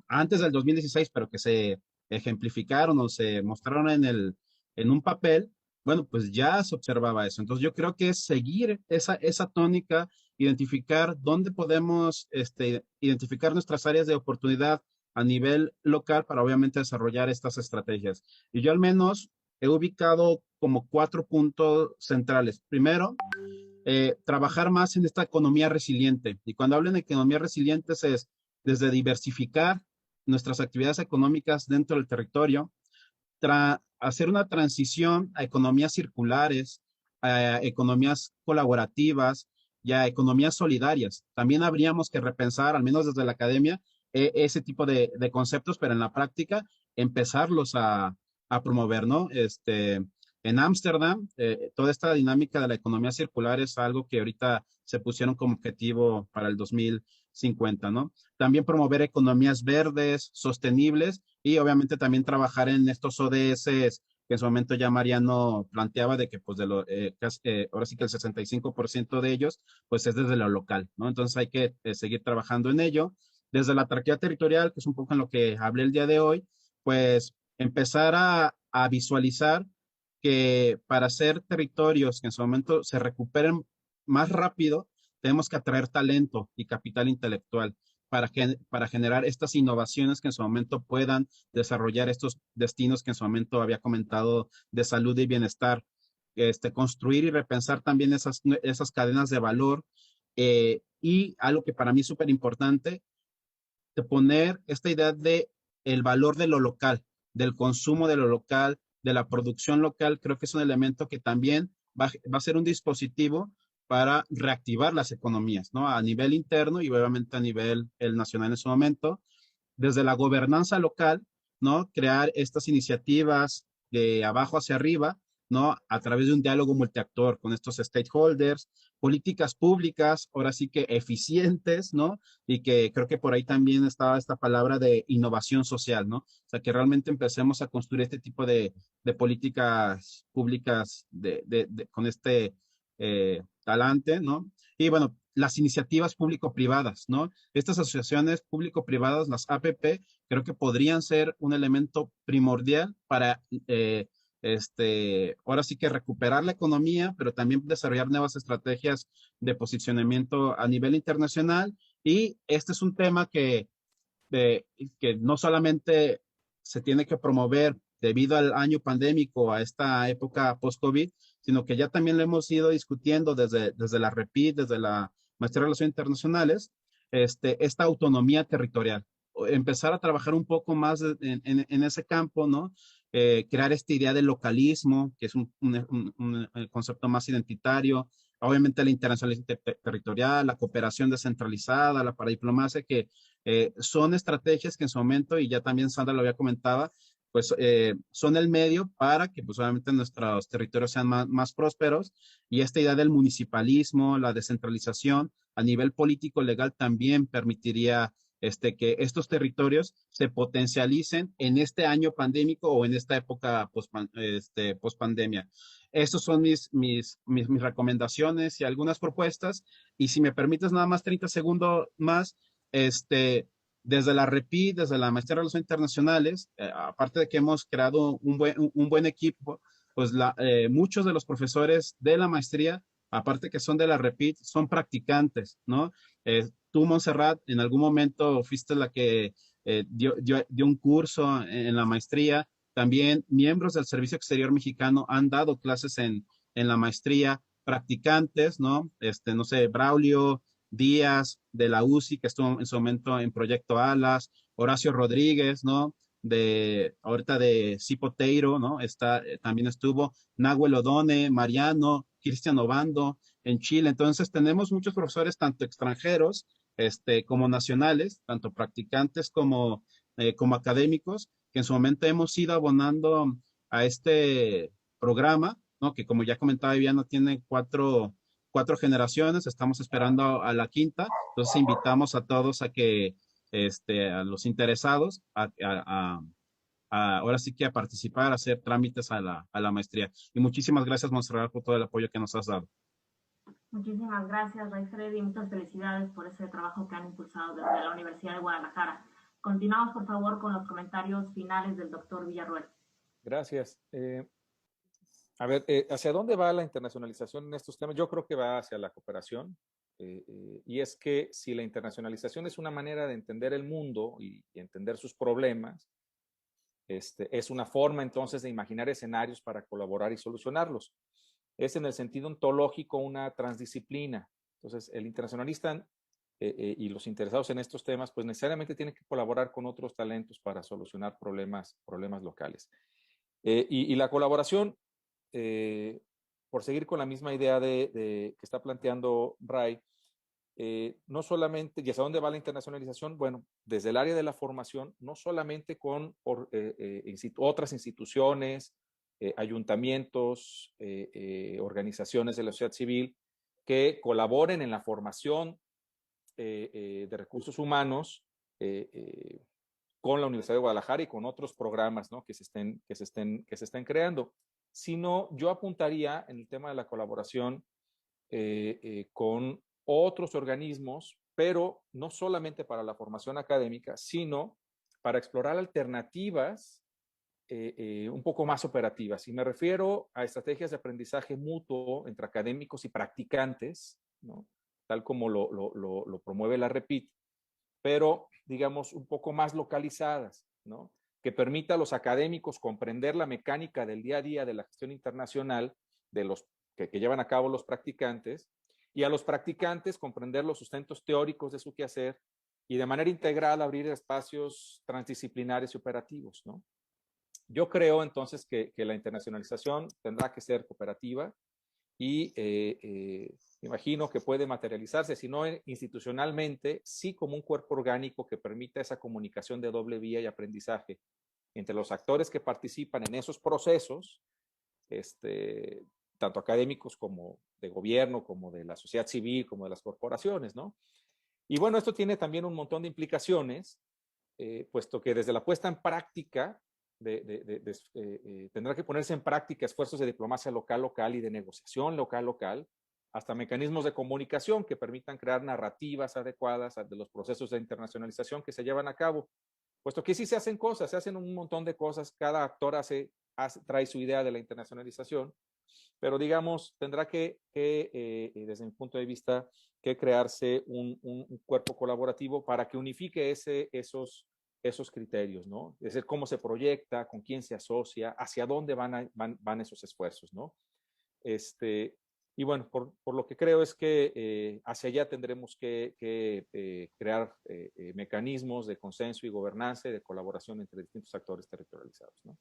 antes del 2016, pero que se ejemplificaron o se mostraron en un papel, bueno, pues ya se observaba eso. Entonces yo creo que es seguir esa tónica, identificar dónde podemos identificar nuestras áreas de oportunidad a nivel local para obviamente desarrollar estas estrategias. Y yo al menos he ubicado como 4 puntos centrales. Primero, trabajar más en esta economía resiliente. Y cuando hablo de economía resiliente es desde diversificar nuestras actividades económicas dentro del territorio, hacer una transición a economías circulares, a economías colaborativas y a economías solidarias. También habríamos que repensar, al menos desde la academia, ese tipo de conceptos, pero en la práctica empezarlos a promover, ¿no? En Ámsterdam, toda esta dinámica de la economía circular es algo que ahorita se pusieron como objetivo para el 2050, ¿no? También promover economías verdes, sostenibles y obviamente también trabajar en estos ODS que en su momento ya Mariano planteaba de que pues ahora sí que el 65% de ellos pues es desde lo local, ¿no? Entonces hay que seguir trabajando en ello. Desde la autarquía territorial, que es un poco en lo que hablé el día de hoy, pues empezar a visualizar que para ser territorios que en su momento se recuperen más rápido, tenemos que atraer talento y capital intelectual para generar estas innovaciones que en su momento puedan desarrollar estos destinos que en su momento había comentado de salud y bienestar, construir y repensar también esas cadenas de valor y algo que para mí es súper importante, de poner esta idea de el valor de lo local, del consumo de lo local, de la producción local. Creo que es un elemento que también va a ser un dispositivo para reactivar las economías, ¿no? A nivel interno y obviamente a nivel nacional en su momento. Desde la gobernanza local, ¿no? Crear estas iniciativas de abajo hacia arriba, ¿no? A través de un diálogo multiactor con estos stakeholders, políticas públicas, ahora sí que eficientes, ¿no? Y que creo que por ahí también estaba esta palabra de innovación social, ¿no? O sea, que realmente empecemos a construir este tipo de políticas públicas con este talante, ¿no? Y bueno, las iniciativas público-privadas, ¿no? Estas asociaciones público-privadas, las APP, creo que podrían ser un elemento primordial para ahora sí que recuperar la economía, pero también desarrollar nuevas estrategias de posicionamiento a nivel internacional. Y este es un tema que no solamente se tiene que promover debido al año pandémico, a esta época post-COVID, sino que ya también lo hemos ido discutiendo desde la REPIT, desde la Maestría de Relaciones Internacionales, esta autonomía territorial. Empezar a trabajar un poco más en ese campo, ¿no? Crear esta idea del localismo, que es un concepto más identitario, obviamente la internacionalización territorial, la cooperación descentralizada, la paradiplomacia, que son estrategias que en su momento, y ya también Sandra lo había comentado, pues son el medio para que pues obviamente nuestros territorios sean más prósperos, y esta idea del municipalismo, la descentralización a nivel político legal también permitiría que estos territorios se potencialicen en este año pandémico o en esta época post-pandemia. Estas son mis recomendaciones y algunas propuestas. Y si me permites nada más 30 segundos más, desde la REPI, desde la Maestría de Relaciones Internacionales, aparte de que hemos creado un buen equipo, pues muchos de los profesores de la maestría, aparte que son de la REPIT, son practicantes, ¿no? Tú, Montserrat, en algún momento fuiste la que dio un curso en la maestría. También miembros del Servicio Exterior Mexicano han dado clases en la maestría, practicantes, ¿no? No sé, Braulio Díaz de la UCI, que estuvo en su momento en Proyecto Alas, Horacio Rodríguez, ¿no? Ahorita de Cipoteiro, ¿no? También estuvo Nahuel Odone, Mariano, Cristian Obando en Chile. Entonces tenemos muchos profesores, tanto extranjeros, como nacionales, tanto practicantes como académicos, que en su momento hemos ido abonando a este programa, ¿no? Que como ya comentaba Viviana, tiene cuatro generaciones, estamos esperando a la quinta, entonces invitamos a todos a que, a los interesados, ahora sí que a participar, a hacer trámites a la maestría. Y muchísimas gracias, Montserrat, por todo el apoyo que nos has dado. Muchísimas gracias, Ray Freddy, y muchas felicidades por ese trabajo que han impulsado desde la Universidad de Guadalajara. Continuamos, por favor, con los comentarios finales del doctor Villarroel. Gracias. A ver, ¿hacia dónde va la internacionalización en estos temas? Yo creo que va hacia la cooperación. Y es que si la internacionalización es una manera de entender el mundo y entender sus problemas, es una forma entonces de imaginar escenarios para colaborar y solucionarlos. Es en el sentido ontológico una transdisciplina. Entonces, el internacionalista y los interesados en estos temas, pues necesariamente tienen que colaborar con otros talentos para solucionar problemas locales. Y la colaboración, por seguir con la misma idea que está planteando Ray, no solamente, ¿y hacia dónde va la internacionalización? Bueno, desde el área de la formación, no solamente con otras instituciones, ayuntamientos, organizaciones de la sociedad civil que colaboren en la formación de recursos humanos con la Universidad de Guadalajara y con otros programas, ¿no? que se estén creando, sino yo apuntaría en el tema de la colaboración con otros organismos, pero no solamente para la formación académica, sino para explorar alternativas un poco más operativas. Y me refiero a estrategias de aprendizaje mutuo entre académicos y practicantes, ¿no? Tal como lo promueve la REPIT, pero digamos un poco más localizadas, ¿no? Que permita a los académicos comprender la mecánica del día a día de la gestión internacional de los que llevan a cabo los practicantes, y a los practicantes comprender los sustentos teóricos de su quehacer y de manera integral abrir espacios transdisciplinares y operativos, ¿no? Yo creo entonces que la internacionalización tendrá que ser cooperativa y me imagino que puede materializarse, si no institucionalmente, sí como un cuerpo orgánico que permita esa comunicación de doble vía y aprendizaje entre los actores que participan en esos procesos, tanto académicos como de gobierno, como de la sociedad civil, como de las corporaciones, ¿no? Y bueno, esto tiene también un montón de implicaciones, puesto que desde la puesta en práctica tendrá que ponerse en práctica esfuerzos de diplomacia local y de negociación local, hasta mecanismos de comunicación que permitan crear narrativas adecuadas de los procesos de internacionalización que se llevan a cabo. Puesto que sí se hacen cosas, se hacen un montón de cosas, cada actor trae su idea de la internacionalización, pero digamos, tendrá que desde mi punto de vista, que crearse un cuerpo colaborativo para que unifique esos criterios, ¿no? Es decir, cómo se proyecta, con quién se asocia, hacia dónde van esos esfuerzos, ¿no? Y bueno, por lo que creo es que hacia allá tendremos que crear mecanismos de consenso y gobernanza y de colaboración entre distintos actores territorializados, ¿no?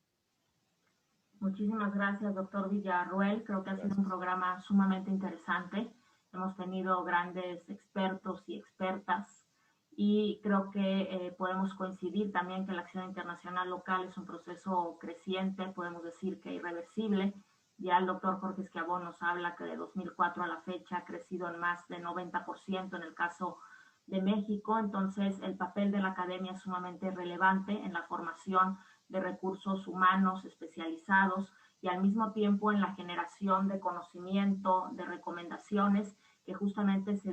Muchísimas gracias, doctor Villarroel. Creo que ha sido un programa sumamente interesante. Hemos tenido grandes expertos y expertas y creo que podemos coincidir también que la acción internacional local es un proceso creciente, podemos decir que irreversible. Ya el doctor Jorge Schiavone nos habla que de 2004 a la fecha ha crecido en más de 90% en el caso de México. Entonces, el papel de la academia es sumamente relevante en la formación de recursos humanos especializados y al mismo tiempo en la generación de conocimiento, de recomendaciones que justamente se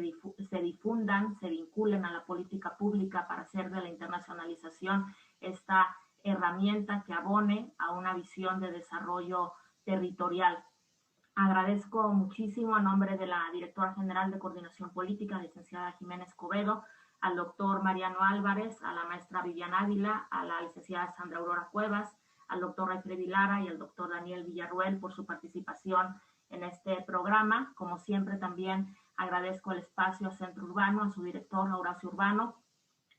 difundan, se vinculen a la política pública para hacer de la internacionalización esta herramienta que abone a una visión de desarrollo territorial. Agradezco muchísimo a nombre de la Directora General de Coordinación Política, licenciada Jimena Escobedo, al doctor Mariano Álvarez, a la maestra Viviana Ávila, a la licenciada Sandra Aurora Cuevas, al doctor Alfredo Lara y al doctor Daniel Villarroel por su participación en este programa. Como siempre, también agradezco el espacio a Centro Urbano, a su director Horacio Urbano,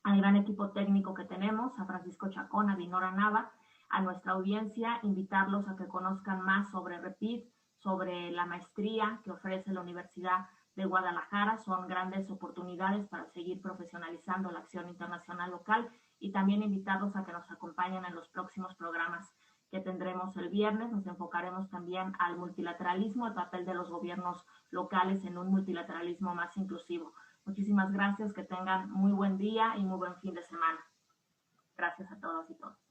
al gran equipo técnico que tenemos, a Francisco Chacón, a Dinora Nava, a nuestra audiencia, invitarlos a que conozcan más sobre REPID, sobre la maestría que ofrece la Universidad de Guadalajara. Son grandes oportunidades para seguir profesionalizando la acción internacional local y también invitarlos a que nos acompañen en los próximos programas que tendremos el viernes. Nos enfocaremos también al multilateralismo, el papel de los gobiernos locales en un multilateralismo más inclusivo. Muchísimas gracias, que tengan muy buen día y muy buen fin de semana. Gracias a todos y todas.